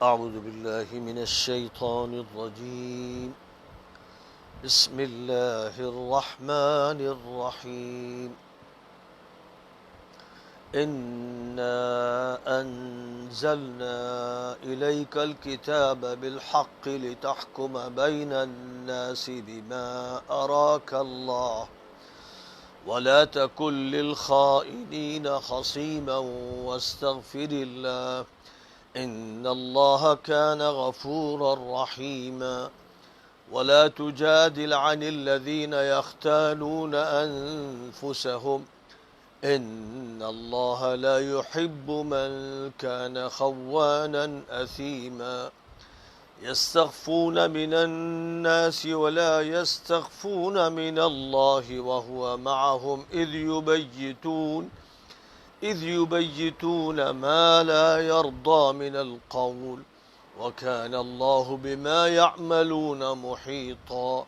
أعوذ بالله من الشيطان الرجيم. بسم الله الرحمن الرحيم. إنا أنزلنا إليك الكتاب بالحق لتحكم بين الناس بما أراك الله ولا تكن للخائنين خصيما واستغفر الله إن الله كان غفورا رحيما. ولا تجادل عن الذين يختانون أنفسهم إن الله لا يحب من كان خوانا أثيما. يستخفون من الناس ولا يستخفون من الله وهو معهم إذ يبيتون ما لا يرضى من القول وكان الله بما يعملون محيطا.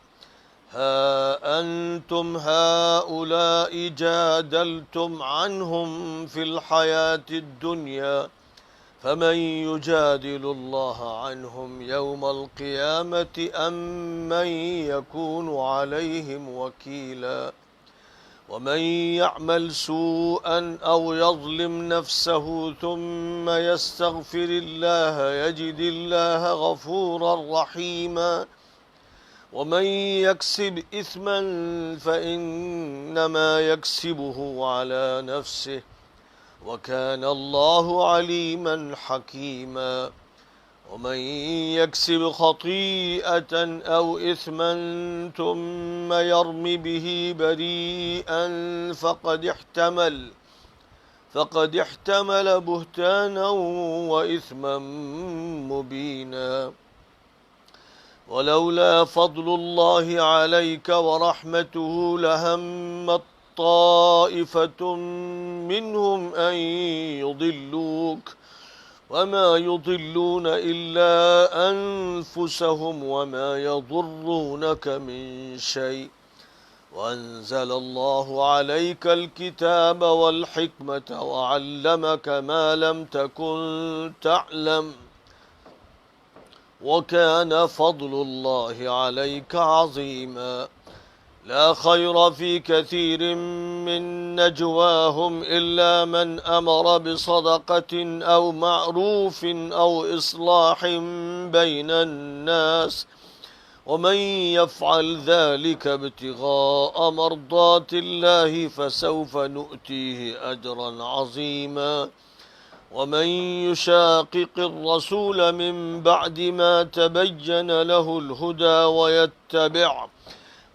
ها أنتم هؤلاء جادلتم عنهم في الحياة الدنيا فمن يجادل الله عنهم يوم القيامة أم من يكون عليهم وكيلا. ومن يعمل سوءا أو يظلم نفسه ثم يستغفر الله يجد الله غفورا رحيما. ومن يكسب إثما فإنما يكسبه على نفسه وكان الله عليما حكيما. ومن يكسب خطيئة أو إثما ثم يرم به بريئا فقد احتمل بهتانا وإثما مبينا. ولولا فضل الله عليك ورحمته لهمت طائفة منهم أن يضلوك وما يضلون إلا أنفسهم وما يضرونك من شيء. وأنزل الله عليك الكتاب والحكمة وعلمك ما لم تكن تعلم وكان فضل الله عليك عظيما. لا خير في كثير من نجواهم إلا من أمر بصدقة أو معروف أو إصلاح بين الناس ومن يفعل ذلك ابتغاء مرضات الله فسوف نؤتيه أجرا عظيما. ومن يشاقق الرسول من بعد ما تبين له الهدى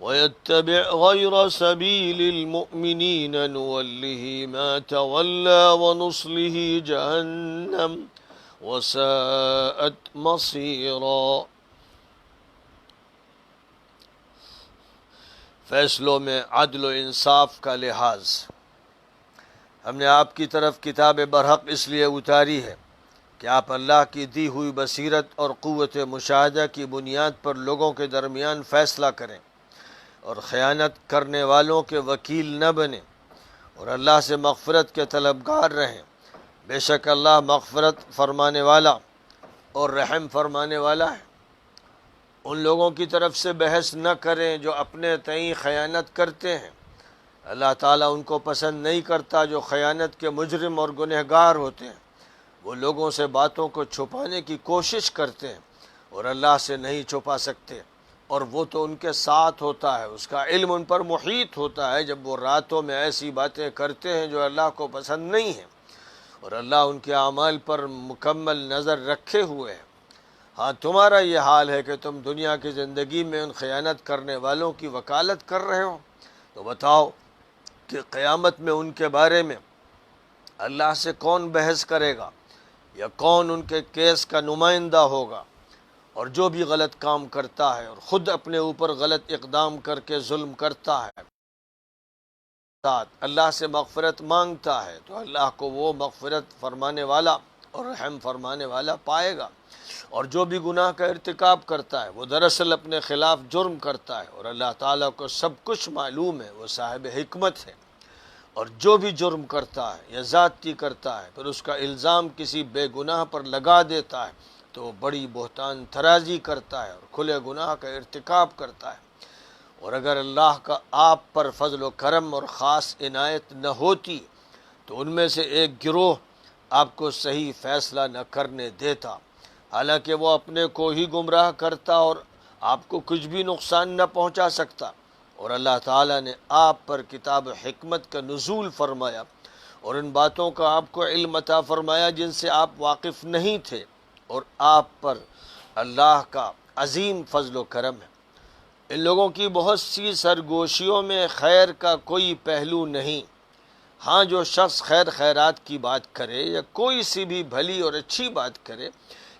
ويتبع غير سبيل المؤمنين نوله ما تولى ونصله جهنم وساءت مصيرا. فیصلوں میں عدل و انصاف کا لحاظ. ہم نے آپ کی طرف کتاب برحق اس لیے اتاری ہے کہ آپ اللہ کی دی ہوئی بصیرت اور قوت مشاہدہ کی بنیاد پر لوگوں کے درمیان فیصلہ کریں اور خیانت کرنے والوں کے وکیل نہ بنیں اور اللہ سے مغفرت کے طلبگار رہیں. بے شک اللہ مغفرت فرمانے والا اور رحم فرمانے والا ہے. ان لوگوں کی طرف سے بحث نہ کریں جو اپنے تئیں خیانت کرتے ہیں. اللہ تعالیٰ ان کو پسند نہیں کرتا جو خیانت کے مجرم اور گنہگار ہوتے ہیں. وہ لوگوں سے باتوں کو چھپانے کی کوشش کرتے ہیں اور اللہ سے نہیں چھپا سکتے، اور وہ تو ان کے ساتھ ہوتا ہے، اس کا علم ان پر محیط ہوتا ہے جب وہ راتوں میں ایسی باتیں کرتے ہیں جو اللہ کو پسند نہیں ہیں، اور اللہ ان کے اعمال پر مکمل نظر رکھے ہوئے ہے. ہاں تمہارا یہ حال ہے کہ تم دنیا کی زندگی میں ان خیانت کرنے والوں کی وکالت کر رہے ہو، تو بتاؤ کہ قیامت میں ان کے بارے میں اللہ سے کون بحث کرے گا یا کون ان کے کیس کا نمائندہ ہوگا؟ اور جو بھی غلط کام کرتا ہے اور خود اپنے اوپر غلط اقدام کر کے ظلم کرتا ہے، اللہ سے مغفرت مانگتا ہے، تو اللہ کو وہ مغفرت فرمانے والا اور رحم فرمانے والا پائے گا. اور جو بھی گناہ کا ارتکاب کرتا ہے وہ دراصل اپنے خلاف جرم کرتا ہے، اور اللہ تعالیٰ کو سب کچھ معلوم ہے، وہ صاحب حکمت ہے. اور جو بھی جرم کرتا ہے یا زیادتی کرتا ہے پھر اس کا الزام کسی بے گناہ پر لگا دیتا ہے، تو بڑی بہتان ترازی کرتا ہے اور کھلے گناہ کا ارتکاب کرتا ہے۔ اور اگر اللہ کا آپ پر فضل و کرم اور خاص عنایت نہ ہوتی تو ان میں سے ایک گروہ آپ کو صحیح فیصلہ نہ کرنے دیتا، حالانکہ وہ اپنے کو ہی گمراہ کرتا اور آپ کو کچھ بھی نقصان نہ پہنچا سکتا۔ اور اللہ تعالیٰ نے آپ پر کتاب حکمت کا نزول فرمایا اور ان باتوں کا آپ کو علم عطا فرمایا جن سے آپ واقف نہیں تھے، اور آپ پر اللہ کا عظیم فضل و کرم ہے۔ ان لوگوں کی بہت سی سرگوشیوں میں خیر کا کوئی پہلو نہیں۔ ہاں، جو شخص خیر خیرات کی بات کرے یا کوئی سی بھی بھلی اور اچھی بات کرے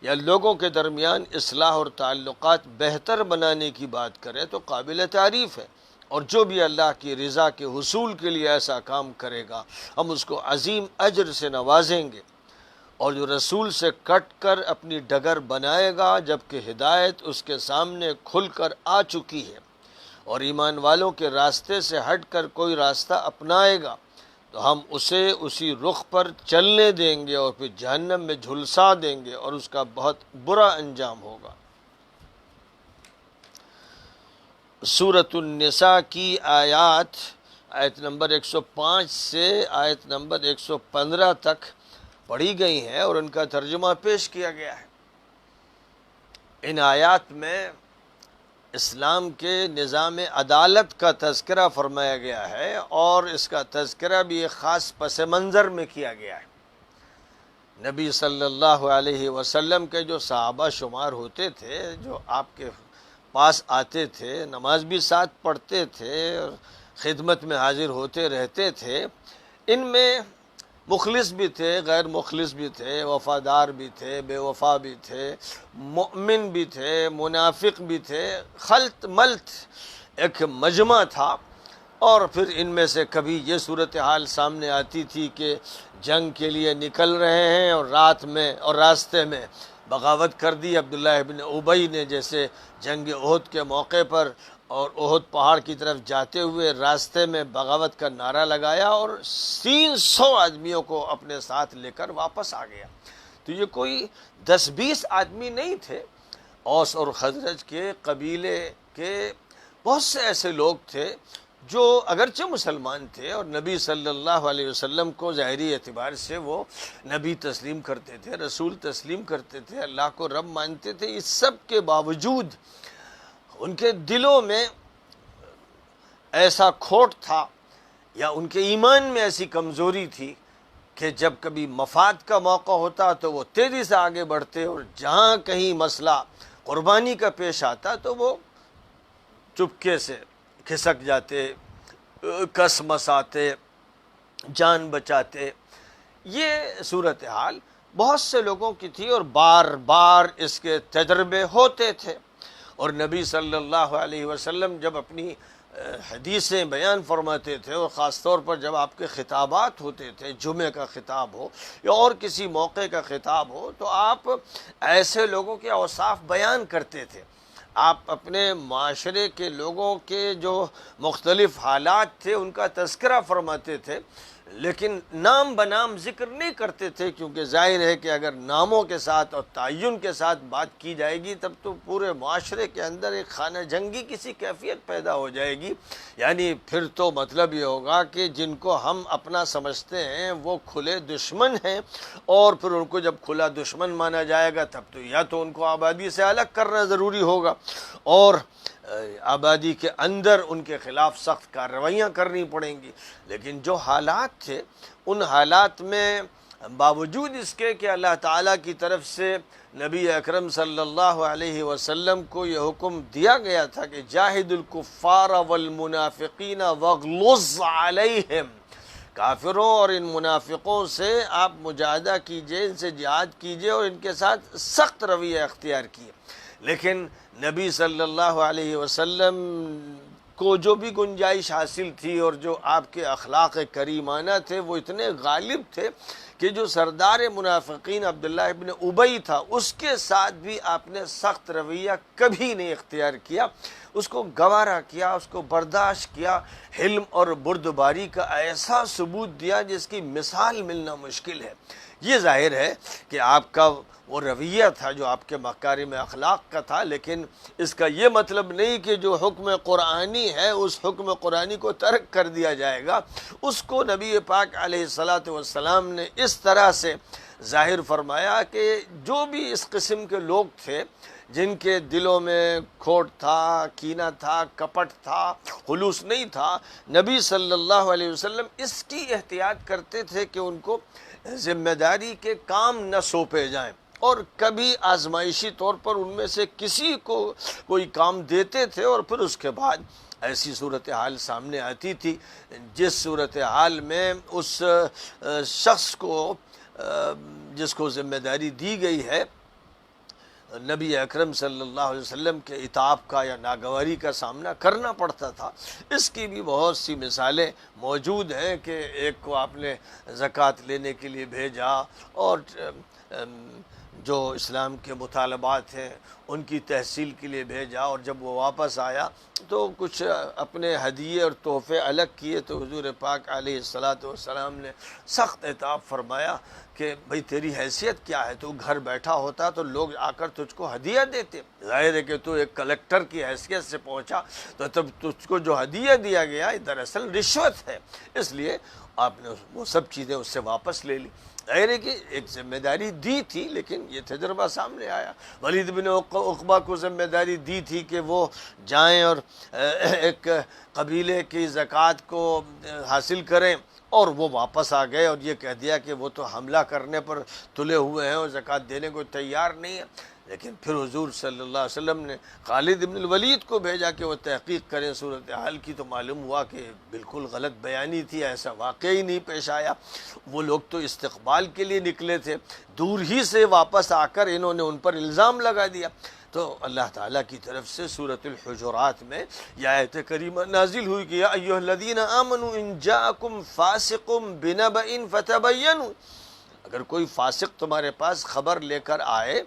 یا لوگوں کے درمیان اصلاح اور تعلقات بہتر بنانے کی بات کرے تو قابل تعریف ہے، اور جو بھی اللہ کی رضا کے حصول کے لیے ایسا کام کرے گا ہم اس کو عظیم اجر سے نوازیں گے۔ اور جو رسول سے کٹ کر اپنی ڈگر بنائے گا جبکہ ہدایت اس کے سامنے کھل کر آ چکی ہے، اور ایمان والوں کے راستے سے ہٹ کر کوئی راستہ اپنائے گا تو ہم اسے اسی رخ پر چلنے دیں گے اور پھر جہنم میں جھلسا دیں گے، اور اس کا بہت برا انجام ہوگا۔ سورۃ النساء کی آیت نمبر 105 سے آیت نمبر 115 تک پڑھی گئی ہیں اور ان کا ترجمہ پیش کیا گیا ہے۔ ان آیات میں اسلام کے نظام عدالت کا تذکرہ فرمایا گیا ہے، اور اس کا تذکرہ بھی ایک خاص پس منظر میں کیا گیا ہے۔ نبی صلی اللہ علیہ وسلم کے جو صحابہ شمار ہوتے تھے، جو آپ کے پاس آتے تھے، نماز بھی ساتھ پڑھتے تھے اور خدمت میں حاضر ہوتے رہتے تھے، ان میں مخلص بھی تھے، غیر مخلص بھی تھے، وفادار بھی تھے، بے وفا بھی تھے، مؤمن بھی تھے، منافق بھی تھے، خلط ملط ایک مجمع تھا۔ اور پھر ان میں سے کبھی یہ صورتحال سامنے آتی تھی کہ جنگ کے لیے نکل رہے ہیں اور رات میں اور راستے میں بغاوت کر دی عبداللہ ابن ابی نے، جیسے جنگ احد کے موقع پر، اور احد پہاڑ کی طرف جاتے ہوئے راستے میں بغاوت کا نعرہ لگایا اور 300 آدمیوں کو اپنے ساتھ لے کر واپس آ گیا۔ تو یہ کوئی 10-20 آدمی نہیں تھے، اوس اور خزرج کے قبیلے کے بہت سے ایسے لوگ تھے جو اگرچہ مسلمان تھے اور نبی صلی اللہ علیہ وسلم کو ظاہری اعتبار سے وہ نبی تسلیم کرتے تھے، رسول تسلیم کرتے تھے، اللہ کو رب مانتے تھے، اس سب کے باوجود ان کے دلوں میں ایسا کھوٹ تھا یا ان کے ایمان میں ایسی کمزوری تھی کہ جب کبھی مفاد کا موقع ہوتا تو وہ تیزی سے آگے بڑھتے، اور جہاں کہیں مسئلہ قربانی کا پیش آتا تو وہ چپکے سے کھسک جاتے، کس مساتے، جان بچاتے۔ یہ صورتحال بہت سے لوگوں کی تھی اور بار بار اس کے تجربے ہوتے تھے، اور نبی صلی اللہ علیہ وسلم جب اپنی حدیثیں بیان فرماتے تھے، اور خاص طور پر جب آپ کے خطابات ہوتے تھے، جمعے کا خطاب ہو یا اور کسی موقع کا خطاب ہو، تو آپ ایسے لوگوں کے اوصاف بیان کرتے تھے۔ آپ اپنے معاشرے کے لوگوں کے جو مختلف حالات تھے ان کا تذکرہ فرماتے تھے، لیکن نام بنام ذکر نہیں کرتے تھے، کیونکہ ظاہر ہے کہ اگر ناموں کے ساتھ اور تعین کے ساتھ بات کی جائے گی تب تو پورے معاشرے کے اندر ایک خانہ جنگی کسی کیفیت پیدا ہو جائے گی، یعنی پھر تو مطلب یہ ہوگا کہ جن کو ہم اپنا سمجھتے ہیں وہ کھلے دشمن ہیں، اور پھر ان کو جب کھلا دشمن مانا جائے گا تب تو یا تو ان کو آبادی سے الگ کرنا ضروری ہوگا، اور آبادی کے اندر ان کے خلاف سخت کارروائیاں کرنی پڑیں گی۔ لیکن جو حالات تھے ان حالات میں باوجود اس کے کہ اللہ تعالیٰ کی طرف سے نبی اکرم صلی اللہ علیہ وسلم کو یہ حکم دیا گیا تھا کہ جاہد الکفار والمنافقین واغلظ علیہم، کافروں اور ان منافقوں سے آپ مجاہدہ کیجئے، ان سے جہاد کیجئے اور ان کے ساتھ سخت رویہ اختیار کیے، لیکن نبی صلی اللہ علیہ وسلم کو جو بھی گنجائش حاصل تھی اور جو آپ کے اخلاق کریمانہ تھے وہ اتنے غالب تھے کہ جو سردار منافقین عبداللہ ابن ابی تھا اس کے ساتھ بھی آپ نے سخت رویہ کبھی نہیں اختیار کیا، اس کو گوارا کیا، اس کو برداشت کیا، حلم اور بردباری کا ایسا ثبوت دیا جس کی مثال ملنا مشکل ہے۔ یہ ظاہر ہے کہ آپ کا وہ رویہ تھا جو آپ کے مکارم اخلاق کا تھا، لیکن اس کا یہ مطلب نہیں کہ جو حکم قرآنی ہے اس حکم قرآنی کو ترک کر دیا جائے گا۔ اس کو نبی پاک علیہ السلام نے اس طرح سے ظاہر فرمایا کہ جو بھی اس قسم کے لوگ تھے جن کے دلوں میں کھوٹ تھا، کینہ تھا، کپٹ تھا، خلوص نہیں تھا، نبی صلی اللہ علیہ وسلم اس کی احتیاط کرتے تھے کہ ان کو ذمہ داری کے کام نہ سونپے جائیں، اور کبھی آزمائشی طور پر ان میں سے کسی کو کوئی کام دیتے تھے، اور پھر اس کے بعد ایسی صورتحال سامنے آتی تھی جس صورتحال میں اس شخص کو جس کو ذمہ داری دی گئی ہے نبی اکرم صلی اللہ علیہ وسلم کے عتاب کا یا ناگواری کا سامنا کرنا پڑتا تھا۔ اس کی بھی بہت سی مثالیں موجود ہیں کہ ایک کو آپ نے زکوٰۃ لینے کے لیے بھیجا اور جو اسلام کے مطالبات ہیں ان کی تحصیل کے لیے بھیجا، اور جب وہ واپس آیا تو کچھ اپنے ہدیے اور تحفے الگ کیے، تو حضور پاک علیہ السلام نے سخت عتاب فرمایا کہ بھئی تیری حیثیت کیا ہے؟ تو گھر بیٹھا ہوتا تو لوگ آ کر تجھ کو ہدیہ دیتے، ظاہر ہے کہ تو ایک کلیکٹر کی حیثیت سے پہنچا تو تب تجھ کو جو ہدیہ دیا گیا دراصل رشوت ہے، اس لیے آپ نے وہ سب چیزیں اس سے واپس لے لی۔ ظاہر ہے کہ ایک ذمہ داری دی تھی، لیکن یہ تجربہ سامنے آیا۔ ولید بن عقبہ کو ذمہ داری دی تھی کہ وہ جائیں اور ایک قبیلے کی زکوٰۃ کو حاصل کریں، اور وہ واپس آ گئے اور یہ کہہ دیا کہ وہ تو حملہ کرنے پر تلے ہوئے ہیں اور زکوٰۃ دینے کو تیار نہیں ہے۔ لیکن پھر حضور صلی اللہ علیہ وسلم نے خالد بن الولید کو بھیجا کہ وہ تحقیق کریں صورتحال کی، تو معلوم ہوا کہ بالکل غلط بیانی تھی، ایسا واقعی نہیں پیش آیا۔ وہ لوگ تو استقبال کے لیے نکلے تھے، دور ہی سے واپس آ کر انہوں نے ان پر الزام لگا دیا۔ تو اللہ تعالیٰ کی طرف سے سورۃ الحجرات میں یہ آیت کریمہ نازل ہوئی کہ یا ایھا الذین آمنوا ان جاءکم فاسق بنبأ فتبینوا، اگر کوئی فاسق تمہارے پاس خبر لے کر آئے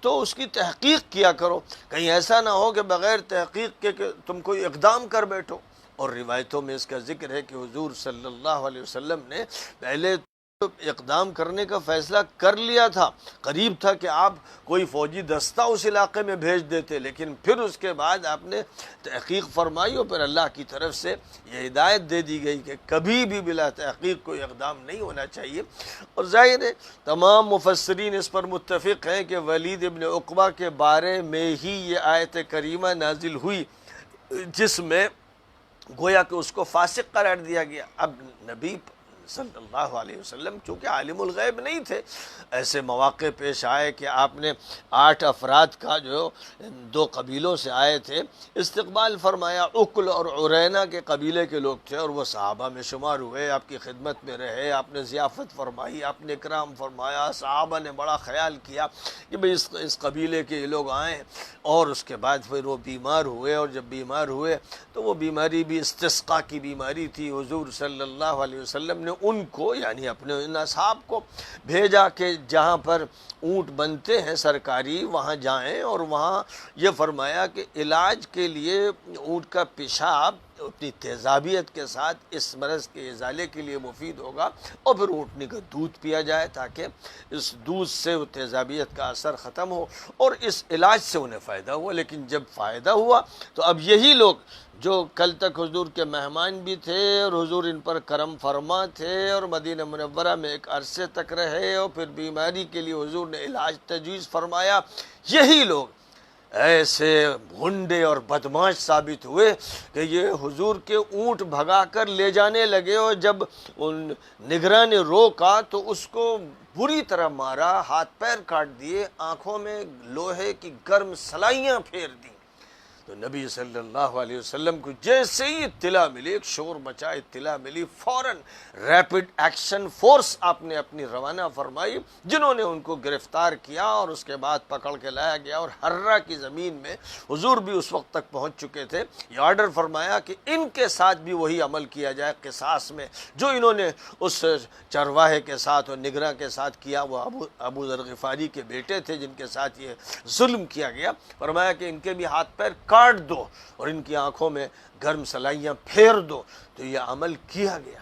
تو اس کی تحقیق کیا کرو، کہیں ایسا نہ ہو کہ بغیر تحقیق کے کہ تم کوئی اقدام کر بیٹھو۔ اور روایتوں میں اس کا ذکر ہے کہ حضور صلی اللہ علیہ وسلم نے پہلے اقدام کرنے کا فیصلہ کر لیا تھا، قریب تھا کہ آپ کوئی فوجی دستہ اس علاقے میں بھیج دیتے، لیکن پھر اس کے بعد آپ نے تحقیق فرمائی اور پھر اللہ کی طرف سے یہ ہدایت دے دی گئی کہ کبھی بھی بلا تحقیق کوئی اقدام نہیں ہونا چاہیے۔ اور ظاہر ہے تمام مفسرین اس پر متفق ہیں کہ ولید ابن عقبہ کے بارے میں ہی یہ آیت کریمہ نازل ہوئی جس میں گویا کہ اس کو فاسق قرار دیا گیا۔ اب نبی صلی اللہ علیہ وسلم چونکہ عالم الغیب نہیں تھے، ایسے مواقع پیش آئے کہ آپ نے 8 افراد کا جو 2 قبیلوں سے آئے تھے استقبال فرمایا۔ عقل اور عرینہ کے قبیلے کے لوگ تھے اور وہ صحابہ میں شمار ہوئے، آپ کی خدمت میں رہے، آپ نے ضیافت فرمائی، آپ نے اکرام فرمایا، صحابہ نے بڑا خیال کیا کہ بھئی اس قبیلے کے یہ لوگ آئیں، اور اس کے بعد پھر وہ بیمار ہوئے، اور جب بیمار ہوئے تو وہ بیماری بھی استسقاء کی بیماری تھی۔ حضور صلی اللہ علیہ وسلم نے ان کو یعنی اپنے ان اصحاب کو بھیجا کہ جہاں پر اونٹ بنتے ہیں سرکاری وہاں جائیں، اور وہاں یہ فرمایا کہ علاج کے لیے اونٹ کا پیشاب اپنی تیزابیت کے ساتھ اس مرض کے ازالے کے لیے مفید ہوگا، اور پھر اونٹنی کا دودھ پیا جائے تاکہ اس دودھ سے وہ تیزابیت کا اثر ختم ہو، اور اس علاج سے انہیں فائدہ ہوا۔ لیکن جب فائدہ ہوا تو اب یہی لوگ جو کل تک حضور کے مہمان بھی تھے اور حضور ان پر کرم فرما تھے اور مدینہ منورہ میں ایک عرصے تک رہے اور پھر بیماری کے لیے حضور نے علاج تجویز فرمایا، یہی لوگ ایسے گھنڈے اور بدماش ثابت ہوئے کہ یہ حضور کے اونٹ بھگا کر لے جانے لگے، اور جب ان نگراں نے روکا تو اس کو بری طرح مارا، ہاتھ پیر کاٹ دیے، آنکھوں میں لوہے کی گرم سلائیاں پھیر دیں۔ تو نبی صلی اللہ علیہ وسلم کو جیسے ہی اطلاع ملی، ایک شور مچا اطلاع ملی، فوراً ریپڈ ایکشن فورس آپ نے اپنی روانہ فرمائی، جنہوں نے ان کو گرفتار کیا اور اس کے بعد پکڑ کے لایا گیا، اور حرہ کی زمین میں حضور بھی اس وقت تک پہنچ چکے تھے۔ یہ آرڈر فرمایا کہ ان کے ساتھ بھی وہی عمل کیا جائے قصاص میں جو انہوں نے اس چرواہے کے ساتھ اور نگراں کے ساتھ کیا۔ وہ ابو ذر غفاری کے بیٹے تھے جن کے ساتھ یہ ظلم کیا گیا۔ فرمایا کہ ان کے بھی ہاتھ پیر کاٹ دو اور ان کی آنکھوں میں گرم سلائیاں پھیر دو، تو یہ عمل کیا گیا۔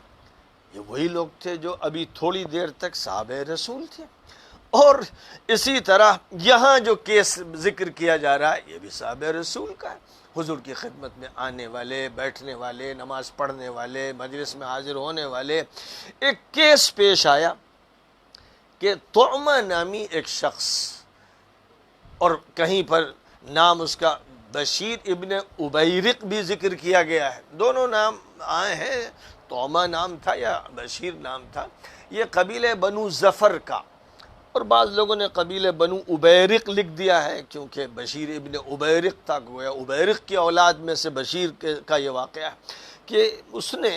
یہ وہی لوگ تھے جو ابھی تھوڑی دیر تک صحابہ رسول تھے، اور اسی طرح یہاں جو کیس ذکر کیا جا رہا ہے یہ بھی صحابہ رسول کا ہے۔ حضور کی خدمت میں آنے والے، بیٹھنے والے، نماز پڑھنے والے، مجلس میں حاضر ہونے والے۔ ایک کیس پیش آیا کہ طعمہ نامی ایک شخص، اور کہیں پر نام اس کا بشیر ابن ابیرق بھی ذکر کیا گیا ہے، دونوں نام آئے ہیں، طعمہ نام تھا یا بشیر نام تھا۔ یہ قبیلہ بنو ظفر کا، اور بعض لوگوں نے قبیلہ بنو ابیرق لکھ دیا ہے کیونکہ بشیر ابن ابیرق تھا، گویا ابیرق کی اولاد میں سے بشیر کا یہ واقعہ ہے کہ اس نے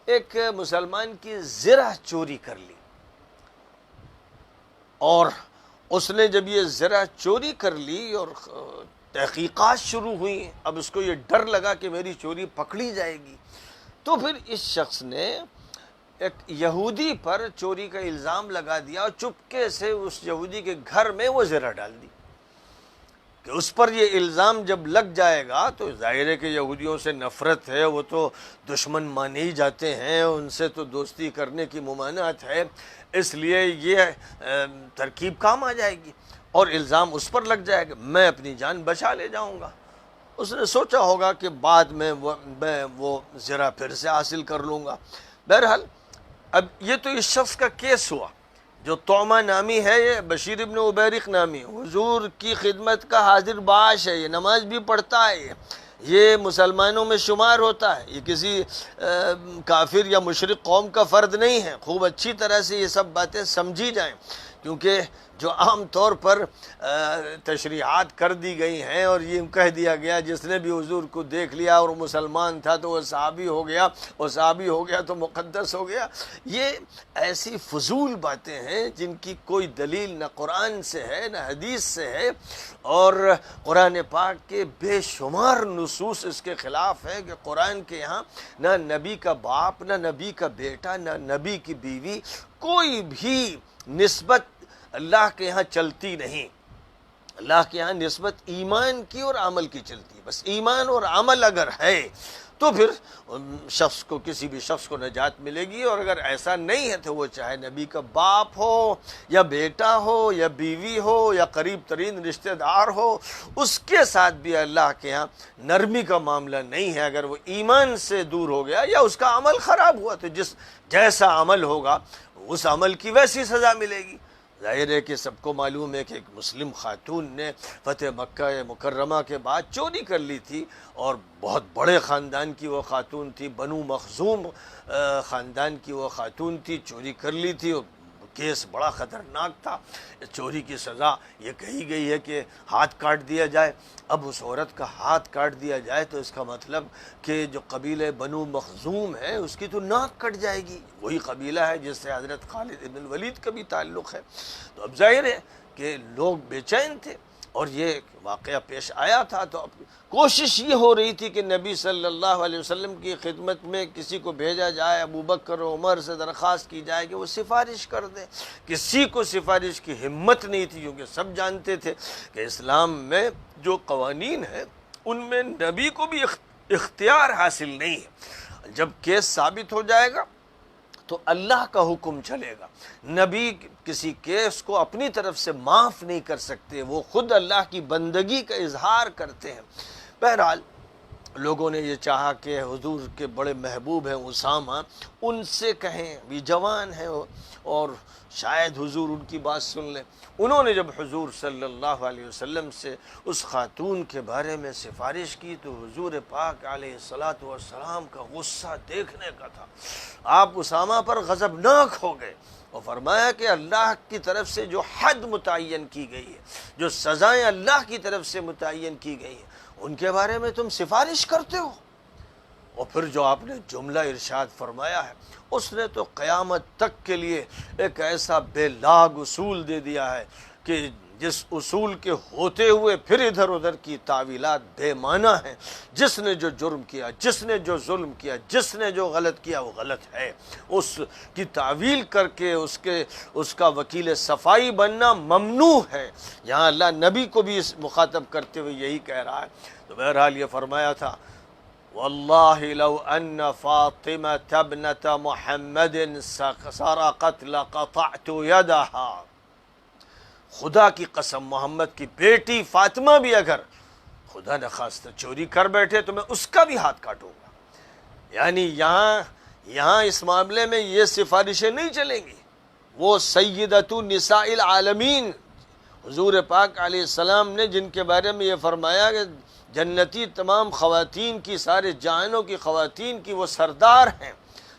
ایک مسلمان کی زرہ چوری کر لی، اور اس نے جب یہ زرہ چوری کر لی اور تحقیقات شروع ہوئی، اب اس کو یہ ڈر لگا کہ میری چوری پکڑی جائے گی، تو پھر اس شخص نے ایک یہودی پر چوری کا الزام لگا دیا اور چپکے سے اس یہودی کے گھر میں وہ زرہ ڈال دی کہ اس پر یہ الزام جب لگ جائے گا تو ظاہر ہے کہ یہودیوں سے نفرت ہے، وہ تو دشمن مانے ہی جاتے ہیں، ان سے تو دوستی کرنے کی ممانعت ہے، اس لیے یہ ترکیب کام آ جائے گی اور الزام اس پر لگ جائے گا، میں اپنی جان بچا لے جاؤں گا۔ اس نے سوچا ہوگا کہ بعد میں وہ زرہ پھر سے حاصل کر لوں گا۔ بہرحال اب یہ تو اس شخص کا کیس ہوا جو طعمہ نامی ہے، یہ بشیر ابن ابیرق نامی، حضور کی خدمت کا حاضر باش ہے، یہ نماز بھی پڑھتا ہے، یہ مسلمانوں میں شمار ہوتا ہے، یہ کسی کافر یا مشرک قوم کا فرد نہیں ہے۔ خوب اچھی طرح سے یہ سب باتیں سمجھی جائیں، کیونکہ جو عام طور پر تشریحات کر دی گئی ہیں اور یہ کہہ دیا گیا جس نے بھی حضور کو دیکھ لیا اور مسلمان تھا تو وہ صحابی ہو گیا، وہ صحابی ہو گیا تو مقدس ہو گیا، یہ ایسی فضول باتیں ہیں جن کی کوئی دلیل نہ قرآن سے ہے نہ حدیث سے ہے، اور قرآن پاک کے بے شمار نصوص اس کے خلاف ہے کہ قرآن کے یہاں نہ نبی کا باپ، نہ نبی کا بیٹا، نہ نبی کی بیوی، کوئی بھی نسبت اللہ کے یہاں چلتی نہیں۔ اللہ کے یہاں نسبت ایمان کی اور عمل کی چلتی ہے، بس ایمان اور عمل اگر ہے تو پھر شخص کو، کسی بھی شخص کو نجات ملے گی، اور اگر ایسا نہیں ہے تو وہ چاہے نبی کا باپ ہو یا بیٹا ہو یا بیوی ہو یا قریب ترین رشتہ دار ہو، اس کے ساتھ بھی اللہ کے یہاں نرمی کا معاملہ نہیں ہے۔ اگر وہ ایمان سے دور ہو گیا یا اس کا عمل خراب ہوا تو جیسا عمل ہوگا اس عمل کی ویسی سزا ملے گی۔ ظاہر ہے کہ سب کو معلوم ہے کہ ایک مسلم خاتون نے فتح مکہ مکرمہ کے بعد چوری کر لی تھی، اور بہت بڑے خاندان کی وہ خاتون تھی، بنو مخزوم خاندان کی وہ خاتون تھی، چوری کر لی تھی، اور کیس بڑا خطرناک تھا۔ چوری کی سزا یہ کہی گئی ہے کہ ہاتھ کاٹ دیا جائے۔ اب اس عورت کا ہاتھ کاٹ دیا جائے تو اس کا مطلب کہ جو قبیلہ بنو مخزوم ہے اس کی تو ناک کٹ جائے گی، وہی قبیلہ ہے جس سے حضرت خالد بن الولید کا بھی تعلق ہے۔ تو اب ظاہر ہے کہ لوگ بے چین تھے اور یہ واقعہ پیش آیا تھا، تو اب کوشش یہ ہو رہی تھی کہ نبی صلی اللہ علیہ وسلم کی خدمت میں کسی کو بھیجا جائے، ابو بکر و عمر سے درخواست کی جائے کہ وہ سفارش کر دیں۔ کسی کو سفارش کی ہمت نہیں تھی، کیونکہ سب جانتے تھے کہ اسلام میں جو قوانین ہیں ان میں نبی کو بھی اختیار حاصل نہیں ہے۔ جب کیس ثابت ہو جائے گا تو اللہ کا حکم چلے گا، نبی کسی کیس کو اپنی طرف سے معاف نہیں کر سکتے، وہ خود اللہ کی بندگی کا اظہار کرتے ہیں۔ بہرحال لوگوں نے یہ چاہا کہ حضور کے بڑے محبوب ہیں اسامہ، ان سے کہیں، بھی جوان ہیں اور شاید حضور ان کی بات سن لیں۔ انہوں نے جب حضور صلی اللہ علیہ وسلم سے اس خاتون کے بارے میں سفارش کی تو حضور پاک علیہ الصلاۃ والسلام کا غصہ دیکھنے کا تھا۔ آپ اسامہ پر غضبناک ہو گئے اور فرمایا کہ اللہ کی طرف سے جو حد متعین کی گئی ہے، جو سزائیں اللہ کی طرف سے متعین کی گئی ہیں، ان کے بارے میں تم سفارش کرتے ہو؟ اور پھر جو آپ نے جملہ ارشاد فرمایا ہے اس نے تو قیامت تک کے لیے ایک ایسا بے لاگ اصول دے دیا ہے کہ جس اصول کے ہوتے ہوئے پھر ادھر ادھر کی تعویلات بے معنی ہیں. جس نے جو جرم کیا، جس نے جو ظلم کیا، جس نے جو غلط کیا وہ غلط ہے. اس کی تعویل کر کے اس کا وکیل صفائی بننا ممنوع ہے. یہاں اللہ نبی کو بھی اس مخاطب کرتے ہوئے یہی کہہ رہا ہے. تو بہرحال یہ فرمایا تھا واللہ لو ان فاطمة ابنة محمد سرقت لقطعت يدها. خدا کی قسم محمد کی بیٹی فاطمہ بھی اگر خدا نخواستہ چوری کر بیٹھے تو میں اس کا بھی ہاتھ کاٹوں گا. یعنی یہاں اس معاملے میں یہ سفارشیں نہیں چلیں گی. وہ سیدۃ نساء العالمین حضور پاک علیہ السلام نے جن کے بارے میں یہ فرمایا کہ جنتی تمام خواتین کی، سارے جہانوں کی خواتین کی وہ سردار ہیں،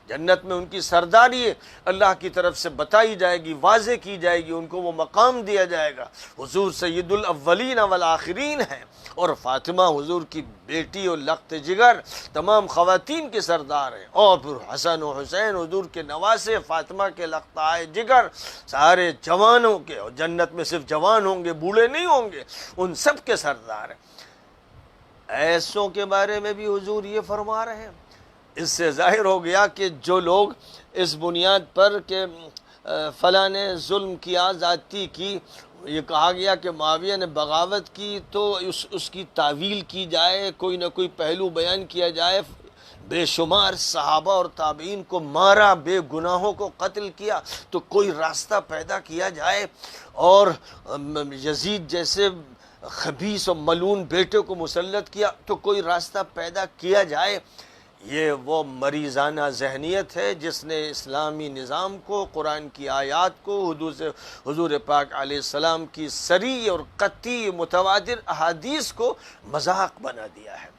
جنت میں ان کی سرداری اللہ کی طرف سے بتائی جائے گی، واضح کی جائے گی، ان کو وہ مقام دیا جائے گا. حضور سید الاولین والآخرین ہیں اور فاطمہ حضور کی بیٹی اور لخت جگر تمام خواتین کے سردار ہیں. اور پھر حسن و حسین حضور کے نواسے، فاطمہ کے لختائے جگر سارے جوانوں کے، اور جنت میں صرف جوان ہوں گے، بوڑھے نہیں ہوں گے، ان سب کے سردار ہیں. ایسوں کے بارے میں بھی حضور یہ فرما رہے ہیں. اس سے ظاہر ہو گیا کہ جو لوگ اس بنیاد پر کہ فلاں نے ظلم کیا، زیادتی کی، یہ کہا گیا کہ معاویہ نے بغاوت کی تو اس کی تعویل کی جائے، کوئی نہ کوئی پہلو بیان کیا جائے. بے شمار صحابہ اور تابعین کو مارا، بے گناہوں کو قتل کیا، تو کوئی راستہ پیدا کیا جائے. اور یزید جیسے خبیث و ملعون بیٹے کو مسلط کیا تو کوئی راستہ پیدا کیا جائے. یہ وہ مریضانہ ذہنیت ہے جس نے اسلامی نظام کو، قرآن کی آیات کو، حضور پاک علیہ السلام کی صریح اور قطعی متواتر احادیث کو مذاق بنا دیا ہے.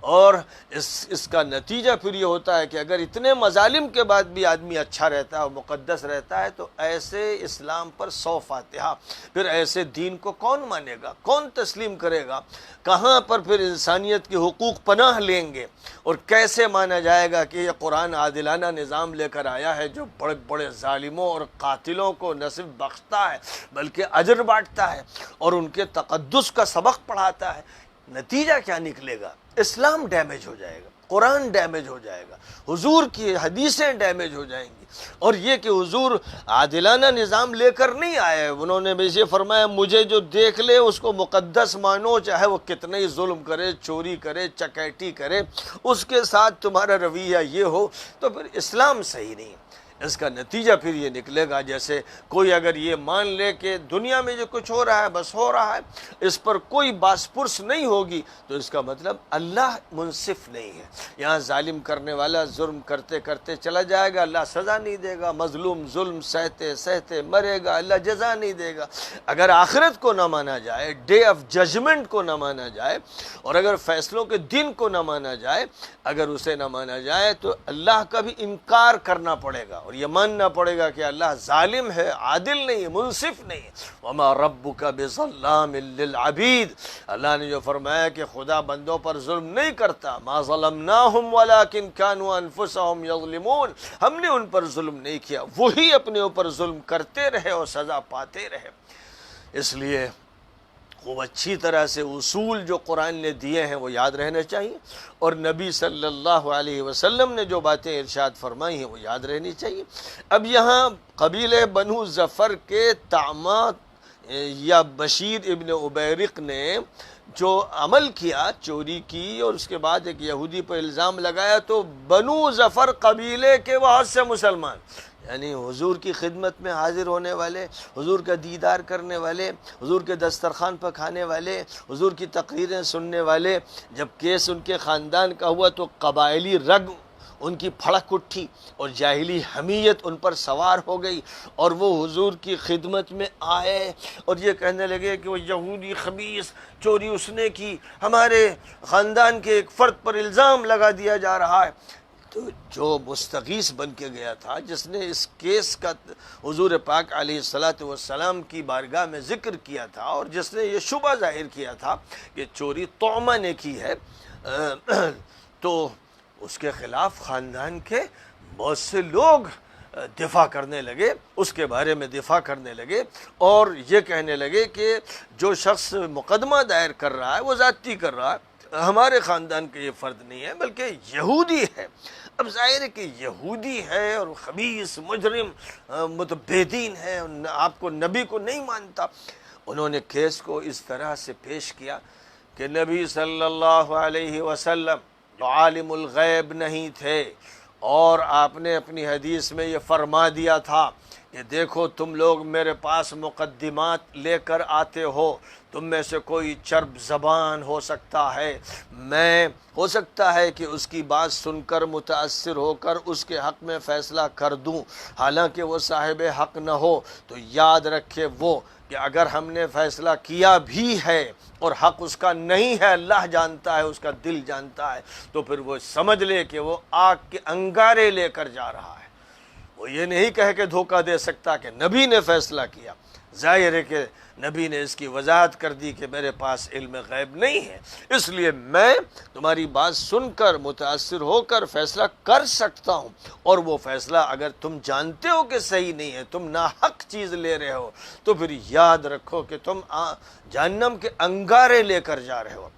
اور اس کا نتیجہ پھر یہ ہوتا ہے کہ اگر اتنے مظالم کے بعد بھی آدمی اچھا رہتا ہے اور مقدس رہتا ہے تو ایسے اسلام پر 100 فاتحہ. پھر ایسے دین کو کون مانے گا، کون تسلیم کرے گا؟ کہاں پر پھر انسانیت کے حقوق پناہ لیں گے؟ اور کیسے مانا جائے گا کہ یہ قرآن عادلانہ نظام لے کر آیا ہے جو بڑے بڑے ظالموں اور قاتلوں کو نہ صرف بخشتا ہے بلکہ اجر بانٹتا ہے اور ان کے تقدس کا سبق پڑھاتا ہے؟ نتیجہ کیا نکلے گا؟ اسلام ڈیمیج ہو جائے گا، قرآن ڈیمیج ہو جائے گا، حضور کی حدیثیں ڈیمیج ہو جائیں گی. اور یہ کہ حضور عادلانہ نظام لے کر نہیں آئے، انہوں نے بھی یہ فرمایا مجھے جو دیکھ لے اس کو مقدس مانو، چاہے وہ کتنا ہی ظلم کرے، چوری کرے، چکیٹی کرے، اس کے ساتھ تمہارا رویہ یہ ہو تو پھر اسلام صحیح نہیں. اس کا نتیجہ پھر یہ نکلے گا جیسے کوئی اگر یہ مان لے کہ دنیا میں جو کچھ ہو رہا ہے بس ہو رہا ہے، اس پر کوئی باس پرس نہیں ہوگی، تو اس کا مطلب اللہ منصف نہیں ہے. یہاں ظالم کرنے والا ظلم کرتے کرتے چلا جائے گا، اللہ سزا نہیں دے گا. مظلوم ظلم سہتے سہتے مرے گا، اللہ جزا نہیں دے گا. اگر آخرت کو نہ مانا جائے، ڈے آف ججمنٹ کو نہ مانا جائے، اور اگر فیصلوں کے دن کو نہ مانا جائے، اگر اسے نہ مانا جائے تو اللہ کا بھی انکار کرنا پڑے گا اور یہ ماننا پڑے گا کہ اللہ ظالم ہے، عادل نہیں ہے، منصف نہیں ہے. وما ربک بظلام للعبید، اللہ نے جو فرمایا کہ خدا بندوں پر ظلم نہیں کرتا. ما ظلمناہم ولکن کانوا انفسہم یظلمون، ہم نے ان پر ظلم نہیں کیا، وہی اپنے اوپر ظلم کرتے رہے اور سزا پاتے رہے. اس لیے خوب اچھی طرح سے اصول جو قرآن نے دیے ہیں وہ یاد رہنے چاہیے، اور نبی صلی اللہ علیہ وسلم نے جو باتیں ارشاد فرمائی ہیں وہ یاد رہنی چاہیے. اب یہاں قبیلہ بنو ظفر کے طعمہ یا بشیر ابن عبیرق نے جو عمل کیا، چوری کی اور اس کے بعد ایک یہودی پر الزام لگایا، تو بنو ظفر قبیلے کے بہت سے مسلمان، یعنی حضور کی خدمت میں حاضر ہونے والے، حضور کا دیدار کرنے والے، حضور کے دسترخوان پر کھانے والے، حضور کی تقریریں سننے والے، جب کیس ان کے خاندان کا ہوا تو قبائلی رگ ان کی پھڑک اٹھی اور جاہلی حمیت ان پر سوار ہو گئی، اور وہ حضور کی خدمت میں آئے اور یہ کہنے لگے کہ وہ یہودی خبیث، چوری اس نے کی، ہمارے خاندان کے ایک فرد پر الزام لگا دیا جا رہا ہے. تو جو مستغیث بن کے گیا تھا، جس نے اس کیس کا حضور پاک علیہ السلام کی بارگاہ میں ذکر کیا تھا اور جس نے یہ شبہ ظاہر کیا تھا کہ چوری طعمہ نے کی ہے، تو اس کے خلاف خاندان کے بہت سے لوگ دفاع کرنے لگے، اس کے بارے میں دفاع کرنے لگے اور یہ کہنے لگے کہ جو شخص مقدمہ دائر کر رہا ہے وہ زیادتی کر رہا ہے، ہمارے خاندان کا یہ فرد نہیں ہے بلکہ یہودی ہے۔ اب ظاہر ہے کہ یہودی ہے اور خبیث مجرم بے دین ہے، آپ کو نبی کو نہیں مانتا۔ انہوں نے کیس کو اس طرح سے پیش کیا کہ نبی صلی اللہ علیہ وسلم عالم الغیب نہیں تھے، اور آپ نے اپنی حدیث میں یہ فرما دیا تھا کہ دیکھو تم لوگ میرے پاس مقدمات لے کر آتے ہو، تم میں سے کوئی چرب زبان ہو سکتا ہے، میں ہو سکتا ہے کہ اس کی بات سن کر متاثر ہو کر اس کے حق میں فیصلہ کر دوں، حالانکہ وہ صاحب حق نہ ہو۔ تو یاد رکھے وہ کہ اگر ہم نے فیصلہ کیا بھی ہے اور حق اس کا نہیں ہے، اللہ جانتا ہے، اس کا دل جانتا ہے، تو پھر وہ سمجھ لے کہ وہ آگ کے انگارے لے کر جا رہا ہے۔ وہ یہ نہیں کہہ کے دھوکہ دے سکتا کہ نبی نے فیصلہ کیا۔ ظاہر ہے کہ نبی نے اس کی وضاحت کر دی کہ میرے پاس علم غیب نہیں ہے، اس لیے میں تمہاری بات سن کر متاثر ہو کر فیصلہ کر سکتا ہوں، اور وہ فیصلہ اگر تم جانتے ہو کہ صحیح نہیں ہے، تم ناحق چیز لے رہے ہو، تو پھر یاد رکھو کہ تم جہنم کے انگارے لے کر جا رہے ہو۔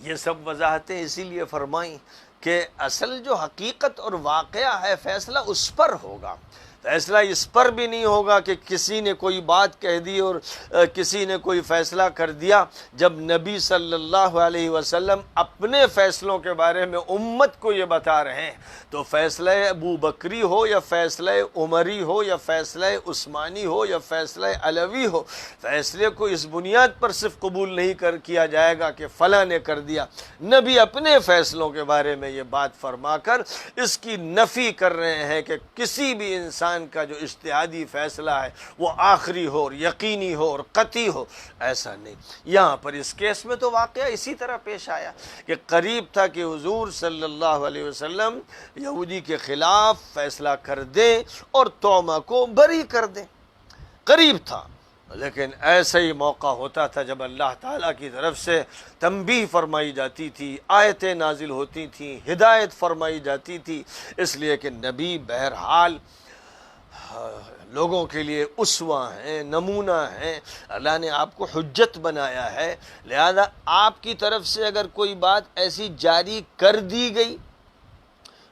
یہ سب وضاحتیں اسی لیے فرمائیں کہ اصل جو حقیقت اور واقعہ ہے فیصلہ اس پر ہوگا۔ فیصلہ اس پر بھی نہیں ہوگا کہ کسی نے کوئی بات کہہ دی اور کسی نے کوئی فیصلہ کر دیا۔ جب نبی صلی اللہ علیہ وسلم اپنے فیصلوں کے بارے میں امت کو یہ بتا رہے ہیں، تو فیصلہ ابو بکری ہو یا فیصلہ عمری ہو یا فیصلہ عثمانی ہو یا فیصلہ علوی ہو، فیصلے کو اس بنیاد پر صرف قبول نہیں کیا جائے گا کہ فلاں نے کر دیا۔ نبی اپنے فیصلوں کے بارے میں یہ بات فرما کر اس کی نفی کر رہے ہیں کہ کسی بھی انسان کا جو اجتہادی فیصلہ ہے وہ آخری ہو اور یقینی ہو اور قطعی ہو، ایسا نہیں۔ یہاں پر اس کیس میں تو واقعہ اسی طرح پیش آیا کہ قریب تھا کہ حضور صلی اللہ علیہ وسلم یہودی کے خلاف فیصلہ کر دیں اور توما کو بری کر دیں، قریب تھا۔ لیکن ایسا ہی موقع ہوتا تھا جب اللہ تعالیٰ کی طرف سے تنبیہ فرمائی جاتی تھی، آیتیں نازل ہوتی تھیں، ہدایت فرمائی جاتی تھی، اس لیے کہ نبی بہرحال لوگوں کے لیے اسوہ ہیں، نمونہ ہیں، اللہ نے آپ کو حجت بنایا ہے، لہذا آپ کی طرف سے اگر کوئی بات ایسی جاری کر دی گئی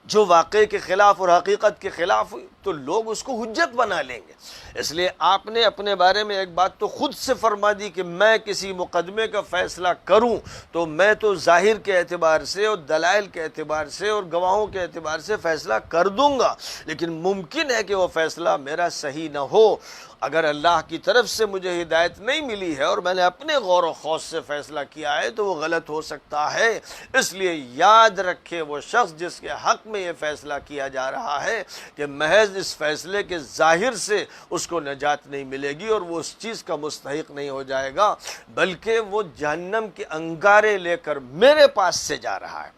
جو واقعے کے خلاف اور حقیقت کے خلاف ہوئی تو لوگ اس کو حجت بنا لیں گے۔ اس لیے آپ نے اپنے بارے میں ایک بات تو خود سے فرما دی کہ میں کسی مقدمے کا فیصلہ کروں تو میں تو ظاہر کے اعتبار سے اور دلائل کے اعتبار سے اور گواہوں کے اعتبار سے فیصلہ کر دوں گا، لیکن ممکن ہے کہ وہ فیصلہ میرا صحیح نہ ہو۔ اگر اللہ کی طرف سے مجھے ہدایت نہیں ملی ہے اور میں نے اپنے غور و خوض سے فیصلہ کیا ہے تو وہ غلط ہو سکتا ہے۔ اس لیے یاد رکھے وہ شخص جس کے حق میں یہ فیصلہ کیا جا رہا ہے کہ محض اس فیصلے کے ظاہر سے اس کو نجات نہیں ملے گی اور وہ اس چیز کا مستحق نہیں ہو جائے گا، بلکہ وہ جہنم کے انگارے لے کر میرے پاس سے جا رہا ہے۔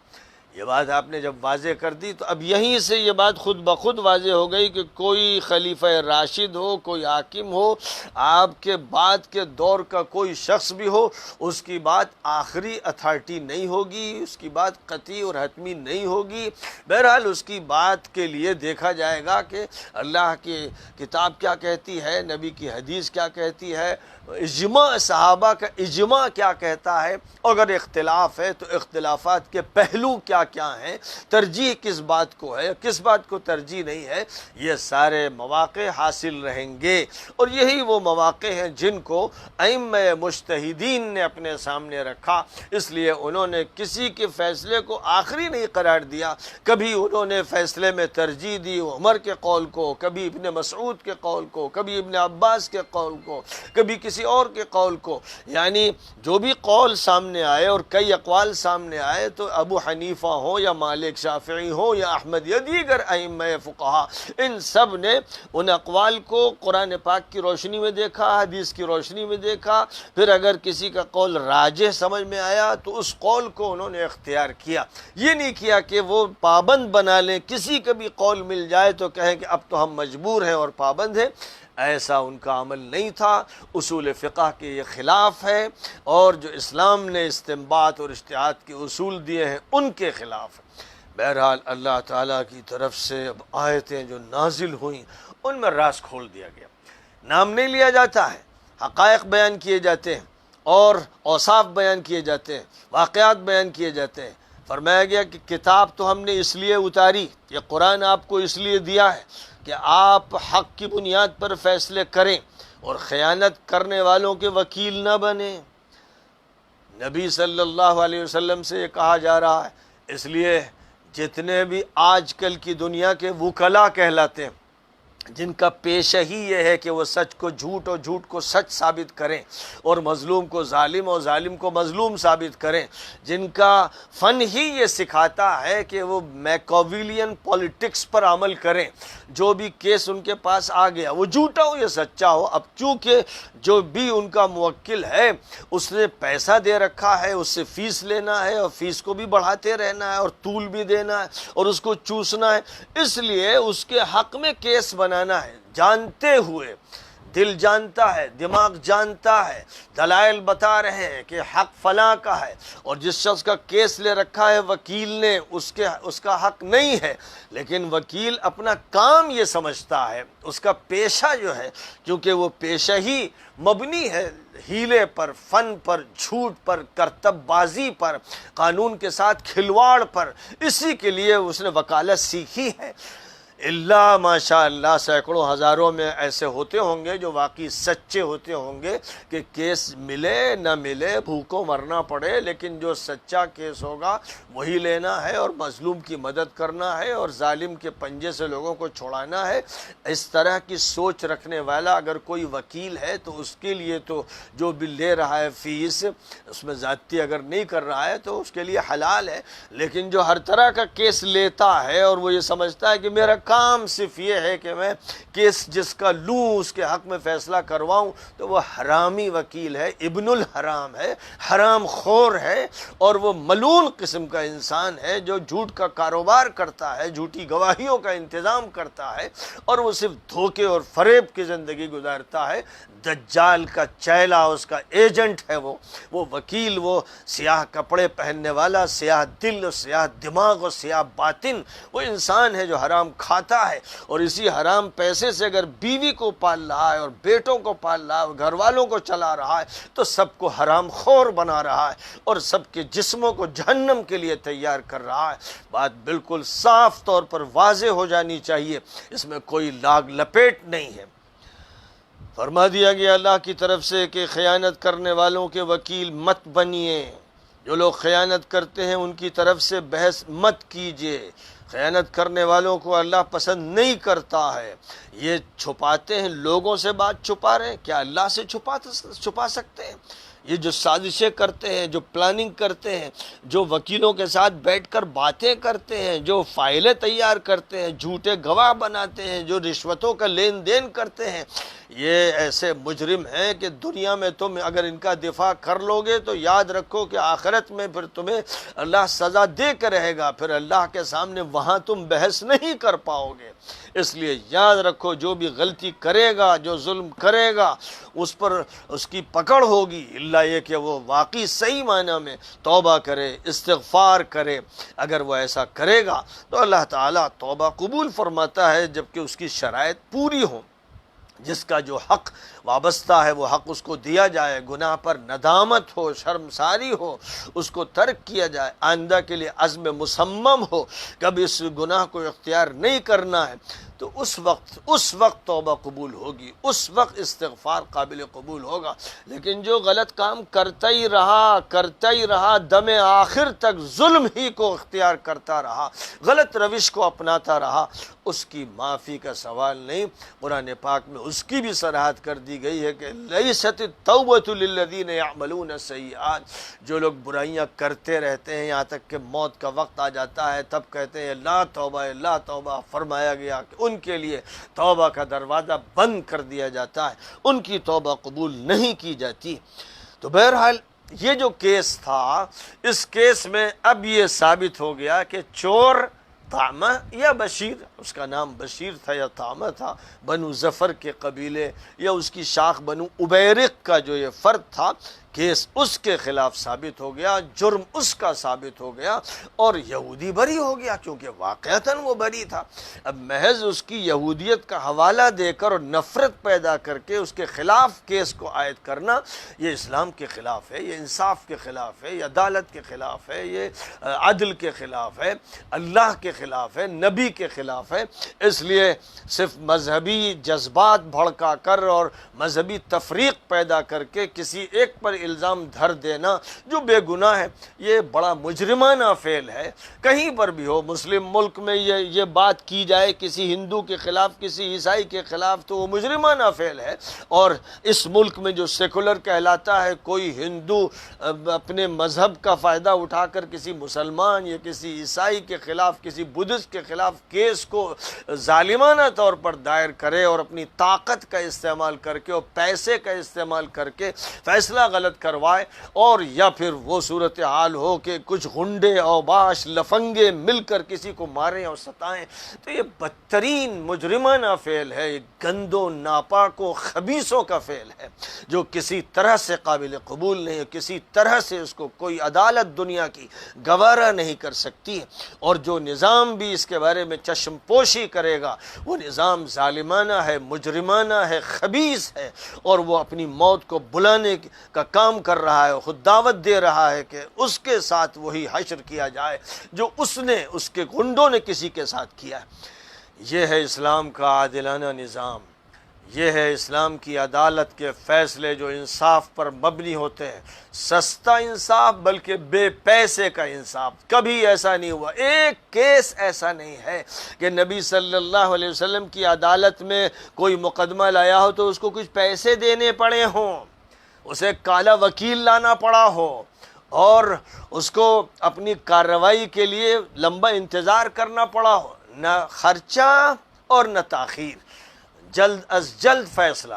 یہ بات آپ نے جب واضح کر دی تو اب یہیں سے یہ بات خود بخود واضح ہو گئی کہ کوئی خلیفہ راشد ہو، کوئی حاکم ہو، آپ کے بعد کے دور کا کوئی شخص بھی ہو، اس کی بات آخری اتھارٹی نہیں ہوگی، اس کی بات قطعی اور حتمی نہیں ہوگی۔ بہرحال اس کی بات کے لیے دیکھا جائے گا کہ اللہ کی کتاب کیا کہتی ہے، نبی کی حدیث کیا کہتی ہے، اجماع صحابہ کا اجماع کیا کہتا ہے، اگر اختلاف ہے تو اختلافات کے پہلو کیا ہیں، ترجیح کس بات کو ہے، کس بات کو ترجیح نہیں ہے، یہ سارے مواقع حاصل رہیں گے۔ اور یہی وہ مواقع ہیں جن کو ائمہ مجتہدین نے اپنے سامنے رکھا، اس لیے انہوں نے کسی کے فیصلے کو آخری نہیں قرار دیا۔ کبھی انہوں نے فیصلے میں ترجیح دی عمر کے قول کو، کبھی ابن مسعود کے قول کو، کبھی ابن عباس کے قول کو، کبھی کسی اور کے قول کو، یعنی جو بھی قول سامنے آئے اور کئی اقوال سامنے آئے تو ابو حنیفہ ہو یا مالک شافعی ہو یا احمد یا دیگر ائمہ فقہا، ان سب نے ان اقوال کو قرآن پاک کی روشنی میں دیکھا، حدیث کی روشنی میں دیکھا، پھر اگر کسی کا قول راجح سمجھ میں آیا تو اس قول کو انہوں نے اختیار کیا۔ یہ نہیں کیا کہ وہ پابند بنا لیں، کسی کا بھی قول مل جائے تو کہیں کہ اب تو ہم مجبور ہیں اور پابند ہیں، ایسا ان کا عمل نہیں تھا۔ اصول فقہ کے یہ خلاف ہے، اور جو اسلام نے استنباط اور اجتہاد کے اصول دیے ہیں ان کے خلاف ہے۔ بہرحال اللہ تعالیٰ کی طرف سے اب آیتیں جو نازل ہوئیں ان میں راز کھول دیا گیا، نام نہیں لیا جاتا ہے، حقائق بیان کیے جاتے ہیں اور اوصاف بیان کیے جاتے ہیں، واقعات بیان کیے جاتے ہیں۔ فرمایا گیا کہ کتاب تو ہم نے اس لیے اتاری، یہ قرآن آپ کو اس لیے دیا ہے کہ آپ حق کی بنیاد پر فیصلے کریں اور خیانت کرنے والوں کے وکیل نہ بنیں۔ نبی صلی اللہ علیہ وسلم سے یہ کہا جا رہا ہے، اس لیے جتنے بھی آج کل کی دنیا کے وکلا کہلاتے ہیں، جن کا پیشہ ہی یہ ہے کہ وہ سچ کو جھوٹ اور جھوٹ کو سچ ثابت کریں اور مظلوم کو ظالم اور ظالم کو مظلوم ثابت کریں، جن کا فن ہی یہ سکھاتا ہے کہ وہ میکاویلین پولیٹکس پر عمل کریں، جو بھی کیس ان کے پاس آ گیا وہ جھوٹا ہو یا سچا ہو، اب چونکہ جو بھی ان کا موکل ہے اس نے پیسہ دے رکھا ہے، اس سے فیس لینا ہے اور فیس کو بھی بڑھاتے رہنا ہے اور طول بھی دینا ہے اور اس کو چوسنا ہے، اس لیے اس کے حق میں کیس بنانا ہے، جانتے ہوئے، دل جانتا ہے، دماغ جانتا ہے، دلائل بتا رہے ہیں کہ حق فلاں کا ہے، اور جس شخص کا کیس لے رکھا ہے وکیل نے اس کا حق نہیں ہے، لیکن وکیل اپنا کام یہ سمجھتا ہے، اس کا پیشہ جو ہے، کیونکہ وہ پیشہ ہی مبنی ہے ہیلے پر، فن پر، جھوٹ پر، کرتب بازی پر، قانون کے ساتھ کھلواڑ پر، اسی کے لیے اس نے وکالت سیکھی ہے۔ اللہ ماشاء اللہ سینکڑوں ہزاروں میں ایسے ہوتے ہوں گے جو واقعی سچے ہوتے ہوں گے کہ کیس ملے نہ ملے، بھوکوں مرنا پڑے، لیکن جو سچا کیس ہوگا وہی لینا ہے اور مظلوم کی مدد کرنا ہے اور ظالم کے پنجے سے لوگوں کو چھڑانا ہے۔ اس طرح کی سوچ رکھنے والا اگر کوئی وکیل ہے تو اس کے لیے تو جو بھی لے رہا ہے فیس، اس میں زیادتی اگر نہیں کر رہا ہے تو اس کے لیے حلال ہے، لیکن جو ہر طرح کا کیس لیتا ہے اور وہ یہ سمجھتا ہے کہ میرا کام صرف یہ ہے کہ میں کیس جس کا لوں اس کے حق میں فیصلہ کرواؤں، تو وہ حرامی وکیل ہے، ابن الحرام ہے، حرام خور ہے، اور وہ ملعون قسم کا انسان ہے جو جھوٹ کا کاروبار کرتا ہے، جھوٹی گواہیوں کا انتظام کرتا ہے اور وہ صرف دھوکے اور فریب کی زندگی گزارتا ہے۔ دجال کا چیلا، اس کا ایجنٹ ہے وہ وکیل، وہ سیاہ کپڑے پہننے والا، سیاہ دل اور سیاہ دماغ اور سیاہ باطن، وہ انسان ہے جو حرام کھاتا ہے اور اسی حرام پیسے سے اگر بیوی کو پال رہا ہے اور بیٹوں کو پال رہا ہے اور گھر والوں کو چلا رہا ہے تو سب کو حرام خور بنا رہا ہے اور سب کے جسموں کو جہنم کے لیے تیار کر رہا ہے۔ بات بالکل صاف طور پر واضح ہو جانی چاہیے، اس میں کوئی لاگ لپیٹ نہیں ہے۔ فرما دیا گیا اللہ کی طرف سے کہ خیانت کرنے والوں کے وکیل مت بنیے، جو لوگ خیانت کرتے ہیں ان کی طرف سے بحث مت کیجیے، خیانت کرنے والوں کو اللہ پسند نہیں کرتا ہے۔ یہ چھپاتے ہیں، لوگوں سے بات چھپا رہے ہیں، کیا اللہ سے چھپا سکتے ہیں؟ یہ جو سازشیں کرتے ہیں، جو پلاننگ کرتے ہیں، جو وکیلوں کے ساتھ بیٹھ کر باتیں کرتے ہیں، جو فائلیں تیار کرتے ہیں، جھوٹے گواہ بناتے ہیں، جو رشوتوں کا لین دین کرتے ہیں، یہ ایسے مجرم ہیں کہ دنیا میں تم اگر ان کا دفاع کر لو گے تو یاد رکھو کہ آخرت میں پھر تمہیں اللہ سزا دے کر رہے گا، پھر اللہ کے سامنے وہاں تم بحث نہیں کر پاؤ گے۔ اس لیے یاد رکھو، جو بھی غلطی کرے گا، جو ظلم کرے گا، اس پر اس کی پکڑ ہوگی، اللہ یہ کہ وہ واقعی صحیح معنی میں توبہ کرے، استغفار کرے۔ اگر وہ ایسا کرے گا تو اللہ تعالیٰ توبہ قبول فرماتا ہے، جبکہ اس کی شرائط پوری ہوں۔ جس کا جو حق وابستہ ہے وہ حق اس کو دیا جائے، گناہ پر ندامت ہو، شرمساری ہو، اس کو ترک کیا جائے، آئندہ کے لیے عزم مصمم ہو، کبھی اس گناہ کو اختیار نہیں کرنا ہے، تو اس وقت توبہ قبول ہوگی، اس وقت استغفار قابل قبول ہوگا۔ لیکن جو غلط کام کرتا ہی رہا دم آخر تک ظلم ہی کو اختیار کرتا رہا، غلط روش کو اپناتا رہا، اس کی معافی کا سوال نہیں۔ قرآن پاک میں اس کی بھی صراحت کر دی گئی ہے کہ لیست التوبۃ للذین یعملون السیئات، جو لوگ برائیاں کرتے رہتے ہیں یہاں تک کہ موت کا وقت آ جاتا ہے تب کہتے ہیں لا توبہ، فرمایا گیا کہ ان کے لیے توبہ کا دروازہ بند کر دیا جاتا ہے، ان کی توبہ قبول نہیں کی جاتی۔ تو بہرحال یہ جو کیس تھا، اس کیس میں اب یہ ثابت ہو گیا کہ چور طعمہ یا بشیر، اس کا نام بشیر تھا یا طعمہ تھا، بنو ظفر کے قبیلے یا اس کی شاخ بنو عبیرق کا جو یہ فرد تھا، کیس اس کے خلاف ثابت ہو گیا، جرم اس کا ثابت ہو گیا، اور یہودی بری ہو گیا کیونکہ واقعتاً وہ بری تھا۔ اب محض اس کی یہودیت کا حوالہ دے کر اور نفرت پیدا کر کے اس کے خلاف کیس کو عائد کرنا، یہ اسلام کے خلاف ہے، یہ انصاف کے خلاف ہے، یہ عدالت کے خلاف ہے، یہ عدل کے خلاف ہے، اللہ کے خلاف ہے، نبی کے خلاف ہے۔ اس لیے صرف مذہبی جذبات بھڑکا کر اور مذہبی تفریق پیدا کر کے کسی ایک پر الزام دھر دینا جو بے گناہ ہے، یہ بڑا مجرمانہ فعل ہے۔ کہیں پر بھی ہو، مسلم ملک میں یہ بات کی جائے کسی ہندو کے خلاف، کسی عیسائی کے خلاف، تو وہ مجرمانہ فعل ہے۔ اور اس ملک میں جو سیکولر کہلاتا ہے، کوئی ہندو اپنے مذہب کا فائدہ اٹھا کر کسی مسلمان یا کسی عیسائی کے خلاف، کسی بدھسٹ کے خلاف کیس کو ظالمانہ طور پر دائر کرے اور اپنی طاقت کا استعمال کر کے اور پیسے کا استعمال کر کے فیصلہ غلط کروائے، اور یا پھر وہ صورتحال ہو کہ کچھ غنڈے اوباش لفنگے مل کر کسی کو ماریں اور ستائیں، تو یہ بدترین مجرمانہ فعل ہے، یہ گندوں ناپاک و خبیثوں کا فعل ہے جو کسی طرح سے قابل قبول نہیں ہے، کسی طرح سے اس کو کوئی عدالت دنیا کی گوارا نہیں کر سکتی، اور جو نظام بھی اس کے بارے میں چشم پوشی کرے گا وہ نظام ظالمانہ ہے، مجرمانہ ہے، خبیث ہے، اور وہ اپنی موت کو بلانے کا کام کر رہا ہے، خود دعوت دے رہا ہے کہ اس کے ساتھ وہی حشر کیا جائے جو اس کے گنڈوں نے کسی کے ساتھ کیا ہے۔ یہ ہے اسلام کا عادلانہ نظام، یہ ہے اسلام کی عدالت کے فیصلے جو انصاف پر مبنی ہوتے ہیں، سستا انصاف بلکہ بے پیسے کا انصاف۔ کبھی ایسا نہیں ہوا، ایک کیس ایسا نہیں ہے کہ نبی صلی اللہ علیہ وسلم کی عدالت میں کوئی مقدمہ لایا ہو تو اس کو کچھ پیسے دینے پڑے ہوں، اسے کالا وکیل لانا پڑا ہو، اور اس کو اپنی کارروائی کے لیے لمبا انتظار کرنا پڑا ہو، نہ خرچہ اور نہ تاخیر، جلد از جلد فیصلہ۔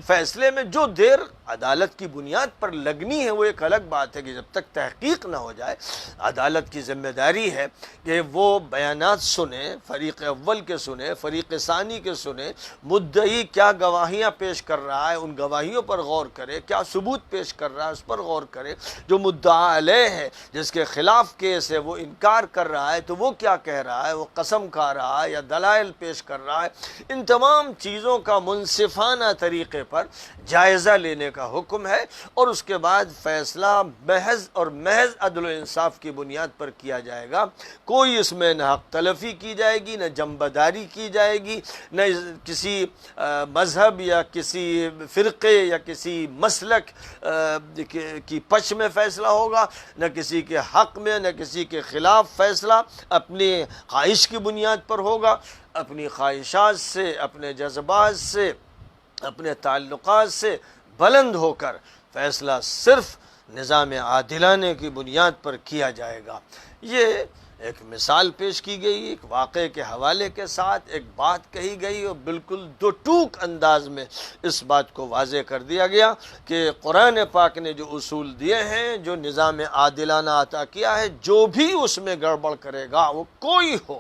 فیصلے میں جو دیر عدالت کی بنیاد پر لگنی ہے وہ ایک الگ بات ہے کہ جب تک تحقیق نہ ہو جائے، عدالت کی ذمہ داری ہے کہ وہ بیانات سنے، فریق اول کے سنے، فریق ثانی کے سنے، مدعی کیا گواہیاں پیش کر رہا ہے ان گواہیوں پر غور کرے، کیا ثبوت پیش کر رہا ہے اس پر غور کرے، جو مدعا علیہ ہے جس کے خلاف کیس ہے وہ انکار کر رہا ہے تو وہ کیا کہہ رہا ہے، وہ قسم کھا رہا ہے یا دلائل پیش کر رہا ہے، ان تمام چیزوں کا منصفانہ طریقے پر جائزہ لینے کا حکم ہے، اور اس کے بعد فیصلہ محض اور محض عدل و انصاف کی بنیاد پر کیا جائے گا۔ کوئی اس میں نہ حق تلفی کی جائے گی، نہ جنبداری کی جائے گی، نہ کسی مذہب یا کسی فرقے یا کسی مسلک کی پچ میں فیصلہ ہوگا، نہ کسی کے حق میں نہ کسی کے خلاف فیصلہ اپنی خواہش کی بنیاد پر ہوگا، اپنی خواہشات سے، اپنے جذبات سے، اپنے تعلقات سے بلند ہو کر فیصلہ صرف نظام عادلانہ کی بنیاد پر کیا جائے گا۔ یہ ایک مثال پیش کی گئی، ایک واقعے کے حوالے کے ساتھ ایک بات کہی گئی، اور بالکل دو ٹوک انداز میں اس بات کو واضح کر دیا گیا کہ قرآن پاک نے جو اصول دیے ہیں، جو نظام عادلانہ عطا کیا ہے، جو بھی اس میں گڑبڑ کرے گا، وہ کوئی ہو،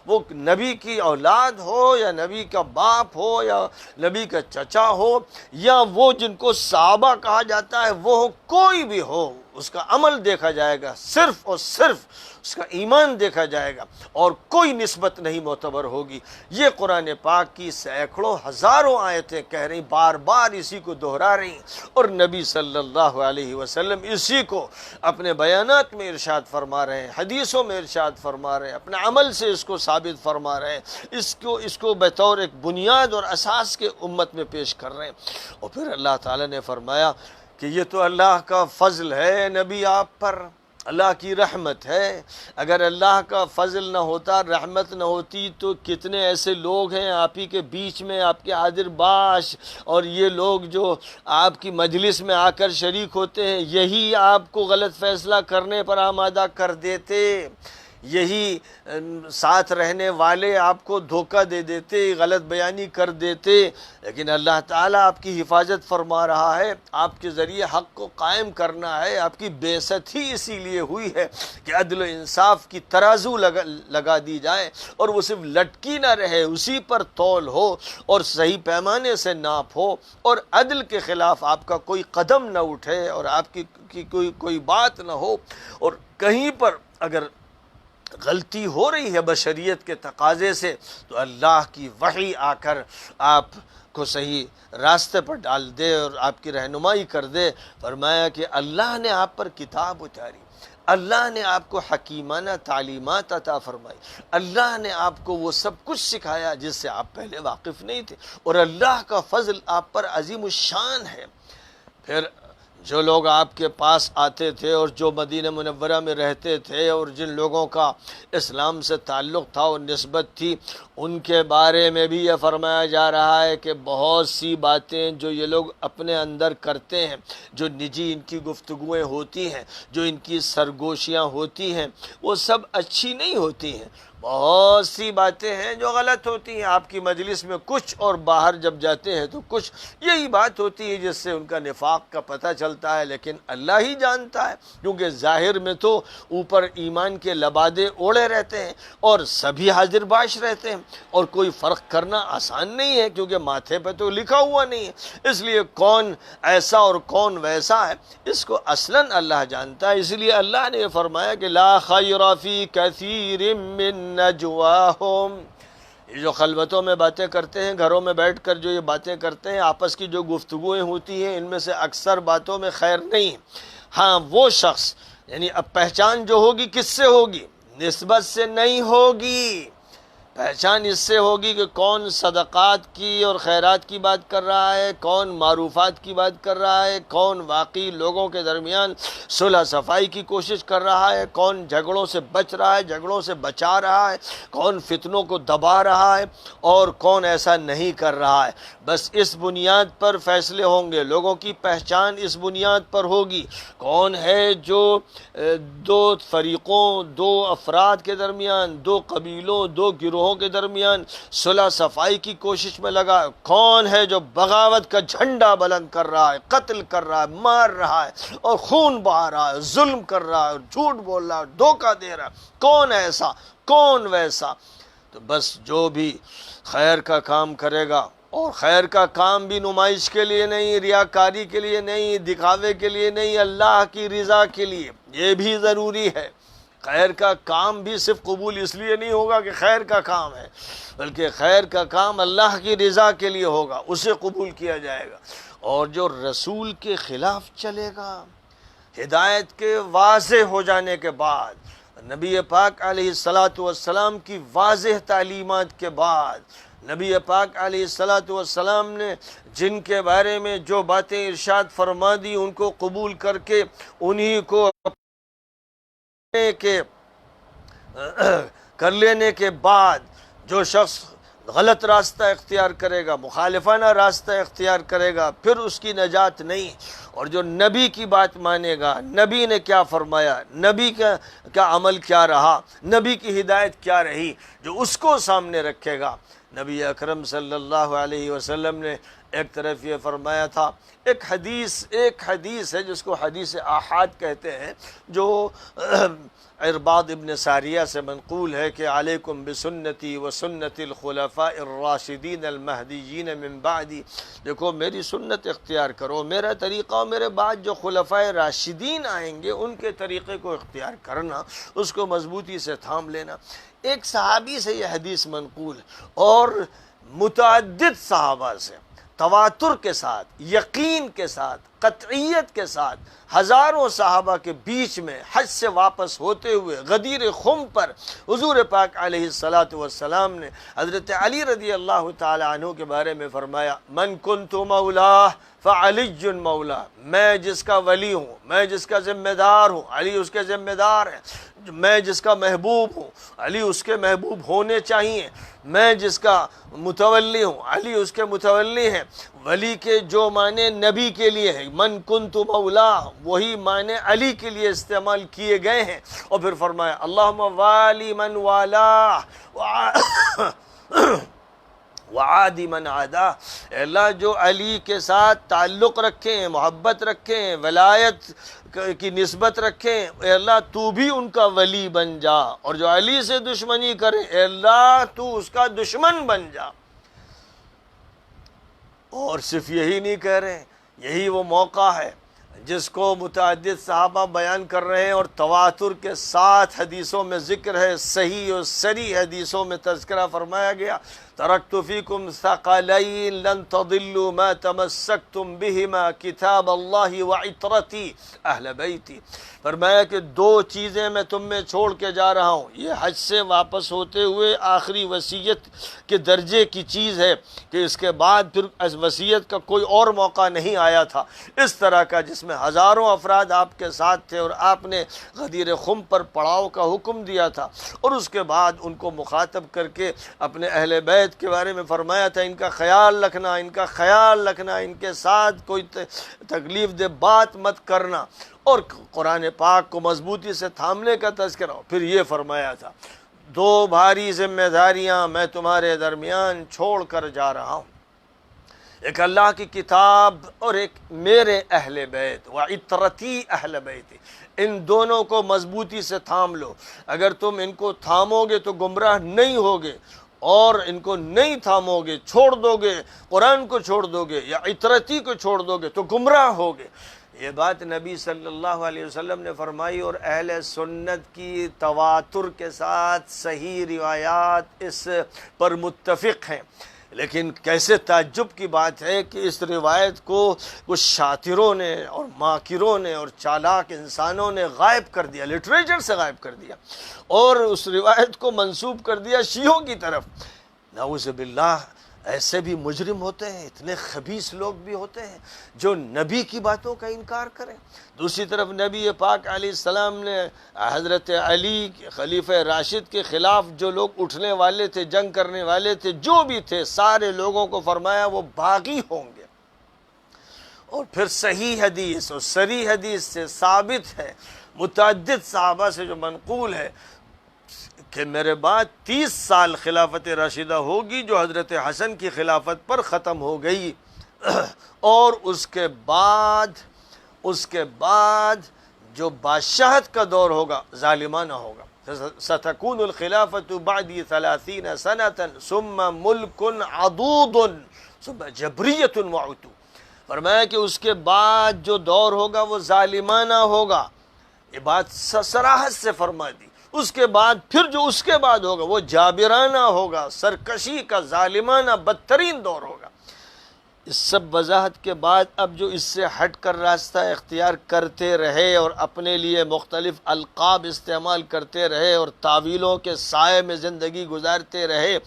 وہ نبی کی اولاد ہو یا نبی کا باپ ہو یا نبی کا چچا ہو یا وہ جن کو صحابہ کہا جاتا ہے وہ ہو، کوئی بھی ہو، اس کا عمل دیکھا جائے گا، صرف اور صرف اس کا ایمان دیکھا جائے گا، اور کوئی نسبت نہیں معتبر ہوگی۔ یہ قرآن پاک کی سینکڑوں ہزاروں آیتیں کہہ رہی، بار بار اسی کو دہرا رہی، اور نبی صلی اللہ علیہ وسلم اسی کو اپنے بیانات میں ارشاد فرما رہے ہیں، حدیثوں میں ارشاد فرما رہے ہیں، اپنے عمل سے اس کو ثابت فرما رہے ہیں، اس کو بطور ایک بنیاد اور اساس کے امت میں پیش کر رہے ہیں۔ اور پھر اللہ تعالیٰ نے فرمایا کہ یہ تو اللہ کا فضل ہے نبی آپ پر، اللہ کی رحمت ہے۔ اگر اللہ کا فضل نہ ہوتا، رحمت نہ ہوتی، تو کتنے ایسے لوگ ہیں آپ ہی کے بیچ میں، آپ کے حاضر باش، اور یہ لوگ جو آپ کی مجلس میں آ کر شریک ہوتے ہیں، یہی آپ کو غلط فیصلہ کرنے پر آمادہ کر دیتے۔ یہی ساتھ رہنے والے آپ کو دھوکہ دے دیتے، غلط بیانی کر دیتے، لیکن اللہ تعالیٰ آپ کی حفاظت فرما رہا ہے، آپ کے ذریعے حق کو قائم کرنا ہے۔ آپ کی بعثت ہی اسی لیے ہوئی ہے کہ عدل و انصاف کی ترازو لگا دی جائے، اور وہ صرف لٹکی نہ رہے، اسی پر تول ہو اور صحیح پیمانے سے ناپ ہو، اور عدل کے خلاف آپ کا کوئی قدم نہ اٹھے، اور آپ کی کوئی بات نہ ہو، اور کہیں پر اگر غلطی ہو رہی ہے بشریت کے تقاضے سے تو اللہ کی وحی آ کر آپ کو صحیح راستے پر ڈال دے اور آپ کی رہنمائی کر دے۔ فرمایا کہ اللہ نے آپ پر کتاب اتاری، اللہ نے آپ کو حکیمانہ تعلیمات عطا فرمائی، اللہ نے آپ کو وہ سب کچھ سکھایا جس سے آپ پہلے واقف نہیں تھے، اور اللہ کا فضل آپ پر عظیم الشان ہے۔ پھر جو لوگ آپ کے پاس آتے تھے اور جو مدینہ منورہ میں رہتے تھے اور جن لوگوں کا اسلام سے تعلق تھا اور نسبت تھی، ان کے بارے میں بھی یہ فرمایا جا رہا ہے کہ بہت سی باتیں جو یہ لوگ اپنے اندر کرتے ہیں، جو نجی ان کی گفتگویں ہوتی ہیں، جو ان کی سرگوشیاں ہوتی ہیں، وہ سب اچھی نہیں ہوتی ہیں۔ بہت سی باتیں ہیں جو غلط ہوتی ہیں آپ کی مجلس میں کچھ، اور باہر جب جاتے ہیں تو کچھ۔ یہی بات ہوتی ہے جس سے ان کا نفاق کا پتہ چلتا ہے، لیکن اللہ ہی جانتا ہے، کیونکہ ظاہر میں تو اوپر ایمان کے لبادے اوڑے رہتے ہیں اور سبھی حاضر باش رہتے ہیں، اور کوئی فرق کرنا آسان نہیں ہے کیونکہ ماتھے پہ تو لکھا ہوا نہیں ہے۔ اس لیے کون ایسا اور کون ویسا ہے اس کو اصلاً اللہ جانتا ہے۔ اس لیے اللہ نے فرمایا کہ لا خیر فی کثیر من نجواہم، یہ جو خلوتوں میں باتیں کرتے ہیں، گھروں میں بیٹھ کر جو یہ باتیں کرتے ہیں، آپس کی جو گفتگویں ہوتی ہیں، ان میں سے اکثر باتوں میں خیر نہیں۔ ہاں وہ شخص، یعنی اب پہچان جو ہوگی کس سے ہوگی؟ نسبت سے نہیں ہوگی، پہچان اس سے ہوگی کہ کون صدقات کی اور خیرات کی بات کر رہا ہے، کون معروفات کی بات کر رہا ہے، کون واقعی لوگوں کے درمیان صلح صفائی کی کوشش کر رہا ہے، کون جھگڑوں سے بچ رہا ہے، جھگڑوں سے بچا رہا ہے، کون فتنوں کو دبا رہا ہے، اور کون ایسا نہیں کر رہا ہے۔ بس اس بنیاد پر فیصلے ہوں گے، لوگوں کی پہچان اس بنیاد پر ہوگی۔ کون ہے جو دو فریقوں، دو افراد کے درمیان، دو قبیلوں، دو گروہوں کے درمیان صلح صفائی کی کوشش میں لگا؟ کون ہے جو بغاوت کا جھنڈا بلند کر رہا ہے، قتل کر رہا ہے، مار رہا ہے اور خون بہا رہا ہے، ظلم کر رہا ہے، جھوٹ بول رہا ہے، دھوکہ دے رہا ہے؟ کون ایسا، کون ویسا؟ تو بس جو بھی خیر کا کام کرے گا، اور خیر کا کام بھی نمائش کے لیے نہیں، ریاکاری کے لیے نہیں، دکھاوے کے لیے نہیں، اللہ کی رضا کے لیے، یہ بھی ضروری ہے۔ خیر کا کام بھی صرف قبول اس لیے نہیں ہوگا کہ خیر کا کام ہے، بلکہ خیر کا کام اللہ کی رضا کے لیے ہوگا، اسے قبول کیا جائے گا۔ اور جو رسول کے خلاف چلے گا، ہدایت کے واضح ہو جانے کے بعد، نبی پاک علیہ السلام کی واضح تعلیمات کے بعد، نبی پاک علیہ السلام نے جن کے بارے میں جو باتیں ارشاد فرما دی ان کو قبول کر کے انہی کو کر لینے کے بعد، جو شخص غلط راستہ اختیار کرے گا، مخالفانہ راستہ اختیار کرے گا، پھر اس کی نجات نہیں۔ اور جو نبی کی بات مانے گا، نبی نے کیا فرمایا، نبی کا عمل کیا رہا، نبی کی ہدایت کیا رہی، جو اس کو سامنے رکھے گا۔ نبی اکرم صلی اللہ علیہ وسلم نے ایک طرف یہ فرمایا تھا، ایک حدیث ہے جس کو حدیث آحاد کہتے ہیں، جو عرباض ابن ساریہ سے منقول ہے کہ علیکم بسنتی و سنت الخلفاء الراشدین المہدیین من بعدی، دیکھو میری سنت اختیار کرو، میرا طریقہ، اور میرے بعد جو خلفاء راشدین آئیں گے ان کے طریقے کو اختیار کرنا، اس کو مضبوطی سے تھام لینا۔ ایک صحابی سے یہ حدیث منقول ہے، اور متعدد صحابہ سے تواتر کے ساتھ، یقین کے ساتھ، قطعیت کے ساتھ، ہزاروں صحابہ کے بیچ میں حج سے واپس ہوتے ہوئے غدیر خم پر حضور پاک علیہ السلام نے حضرت علی رضی اللہ تعالی عنہ کے بارے میں فرمایا، من کنت مولا فعلی مولا، میں جس کا ولی ہوں، میں جس کا ذمہ دار ہوں، علی اس کے ذمہ دار ہیں، میں جس کا محبوب ہوں، علی اس کے محبوب ہونے چاہیے، میں جس کا متولی ہوں، علی اس کے متولی ہیں۔ ولی کے جو معنی نبی کے لیے ہے، من کنت مولا، وہی معنی علی کے لیے استعمال کیے گئے ہیں۔ اور پھر فرمایا اللہم والی من والا وعادی من عادا، اے اللہ جو علی کے ساتھ تعلق رکھیں ہیں، محبت رکھیں ہیں، ولایت کی نسبت رکھیں، اے اللہ تو بھی ان کا ولی بن جا، اور جو علی سے دشمنی کرے اے اللہ تو اس کا دشمن بن جا۔ اور صرف یہی نہیں کہہ رہے، یہی وہ موقع ہے جس کو متعدد صحابہ بیان کر رہے ہیں، اور تواتر کے ساتھ حدیثوں میں ذکر ہے، صحیح اور صریح حدیثوں میں تذکرہ فرمایا گیا، ترکت فیکم ثقلین لن تضلوا ما تمسکتم بہما کتاب اللہ وعطرتی اہل بیتی۔ فرمایا کہ دو چیزیں میں تم میں چھوڑ کے جا رہا ہوں، یہ حج سے واپس ہوتے ہوئے آخری وصیت کے درجے کی چیز ہے کہ اس کے بعد پھر اس وصیت کا کوئی اور موقع نہیں آیا تھا اس طرح کا، جس میں ہزاروں افراد آپ کے ساتھ تھے اور آپ نے غدیر خم پر پڑاؤ کا حکم دیا تھا، اور اس کے بعد ان کو مخاطب کر کے اپنے اہل بیت کے بارے میں فرمایا تھا ان کا خیال رکھنا، ان کا خیال رکھنا، ان کے ساتھ کوئی تکلیف دہ بات مت کرنا، اور قرآن پاک کو مضبوطی سے تھامنے کا تذکرہ۔ پھر یہ فرمایا تھا دو بھاری ذمہ داریاں میں تمہارے درمیان چھوڑ کر جا رہا ہوں، ایک اللہ کی کتاب اور ایک میرے اہل بیت، وعطرتی اہل بیت، ان دونوں کو مضبوطی سے تھام لو۔ اگر تم ان کو تھامو گے تو گمراہ نہیں ہوگے، اور ان کو نہیں تھامو گے، چھوڑ دو گے، قرآن کو چھوڑ دو گے یا عطرتی کو چھوڑ دو گے تو گمراہ ہوگے۔ یہ بات نبی صلی اللہ علیہ وسلم نے فرمائی، اور اہل سنت کی تواتر کے ساتھ صحیح روایات اس پر متفق ہیں۔ لیکن کیسے تعجب کی بات ہے کہ اس روایت کو کچھ شاطروں نے اور ماکروں نے اور چالاک انسانوں نے غائب کر دیا، لٹریچر سے غائب کر دیا، اور اس روایت کو منسوب کر دیا شیعوں کی طرف۔ نعوذ باللہ، ایسے بھی مجرم ہوتے ہیں، اتنے خبیث لوگ بھی ہوتے ہیں جو نبی کی باتوں کا انکار کریں۔ دوسری طرف نبی پاک علیہ السلام نے حضرت علی خلیفہ راشد کے خلاف جو لوگ اٹھنے والے تھے، جنگ کرنے والے تھے، جو بھی تھے، سارے لوگوں کو فرمایا وہ باغی ہوں گے۔ اور پھر صحیح حدیث اور صریح حدیث سے ثابت ہے، متعدد صحابہ سے جو منقول ہے کہ میرے بعد 30 سال خلافت راشدہ ہوگی جو حضرت حسن کی خلافت پر ختم ہو گئی، اور اس کے بعد جو بادشاہت کا دور ہوگا ظالمانہ ہوگا۔ ستکون الخلافت بعدی 30 سنة ثم ملک عضوض ثم جبریت وعتو۔ فرمایا کہ اس کے بعد جو دور ہوگا وہ ظالمانہ ہوگا، یہ بات صراحت سے فرما دی۔ اس کے بعد پھر جو اس کے بعد ہوگا وہ جابرانہ ہوگا، سرکشی کا ظالمانہ بدترین دور ہوگا۔ اس سب وضاحت کے بعد اب جو اس سے ہٹ کر راستہ اختیار کرتے رہے اور اپنے لیے مختلف القاب استعمال کرتے رہے اور تعویلوں کے سائے میں زندگی گزارتے رہے،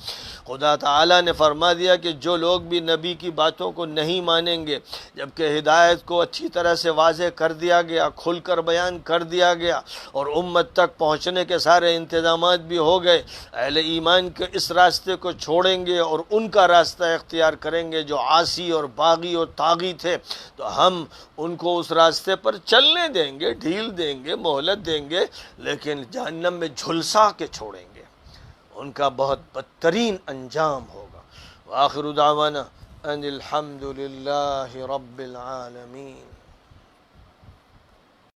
خدا تعالیٰ نے فرما دیا کہ جو لوگ بھی نبی کی باتوں کو نہیں مانیں گے، جبکہ ہدایت کو اچھی طرح سے واضح کر دیا گیا، کھل کر بیان کر دیا گیا، اور امت تک پہنچنے کے سارے انتظامات بھی ہو گئے، اہل ایمان کے اس راستے کو چھوڑیں گے اور ان کا راستہ اختیار کریں گے جو عاصی اور باغی اور طاغی تھے، تو ہم ان کو اس راستے پر چلنے دیں گے، ڈھیل دیں گے، مہلت دیں گے، لیکن جہنم میں جھلسا کے چھوڑیں گے، ان کا بہت بدترین انجام ہوگا۔ وآخر دعوانا ان الحمد للہ رب العالمین۔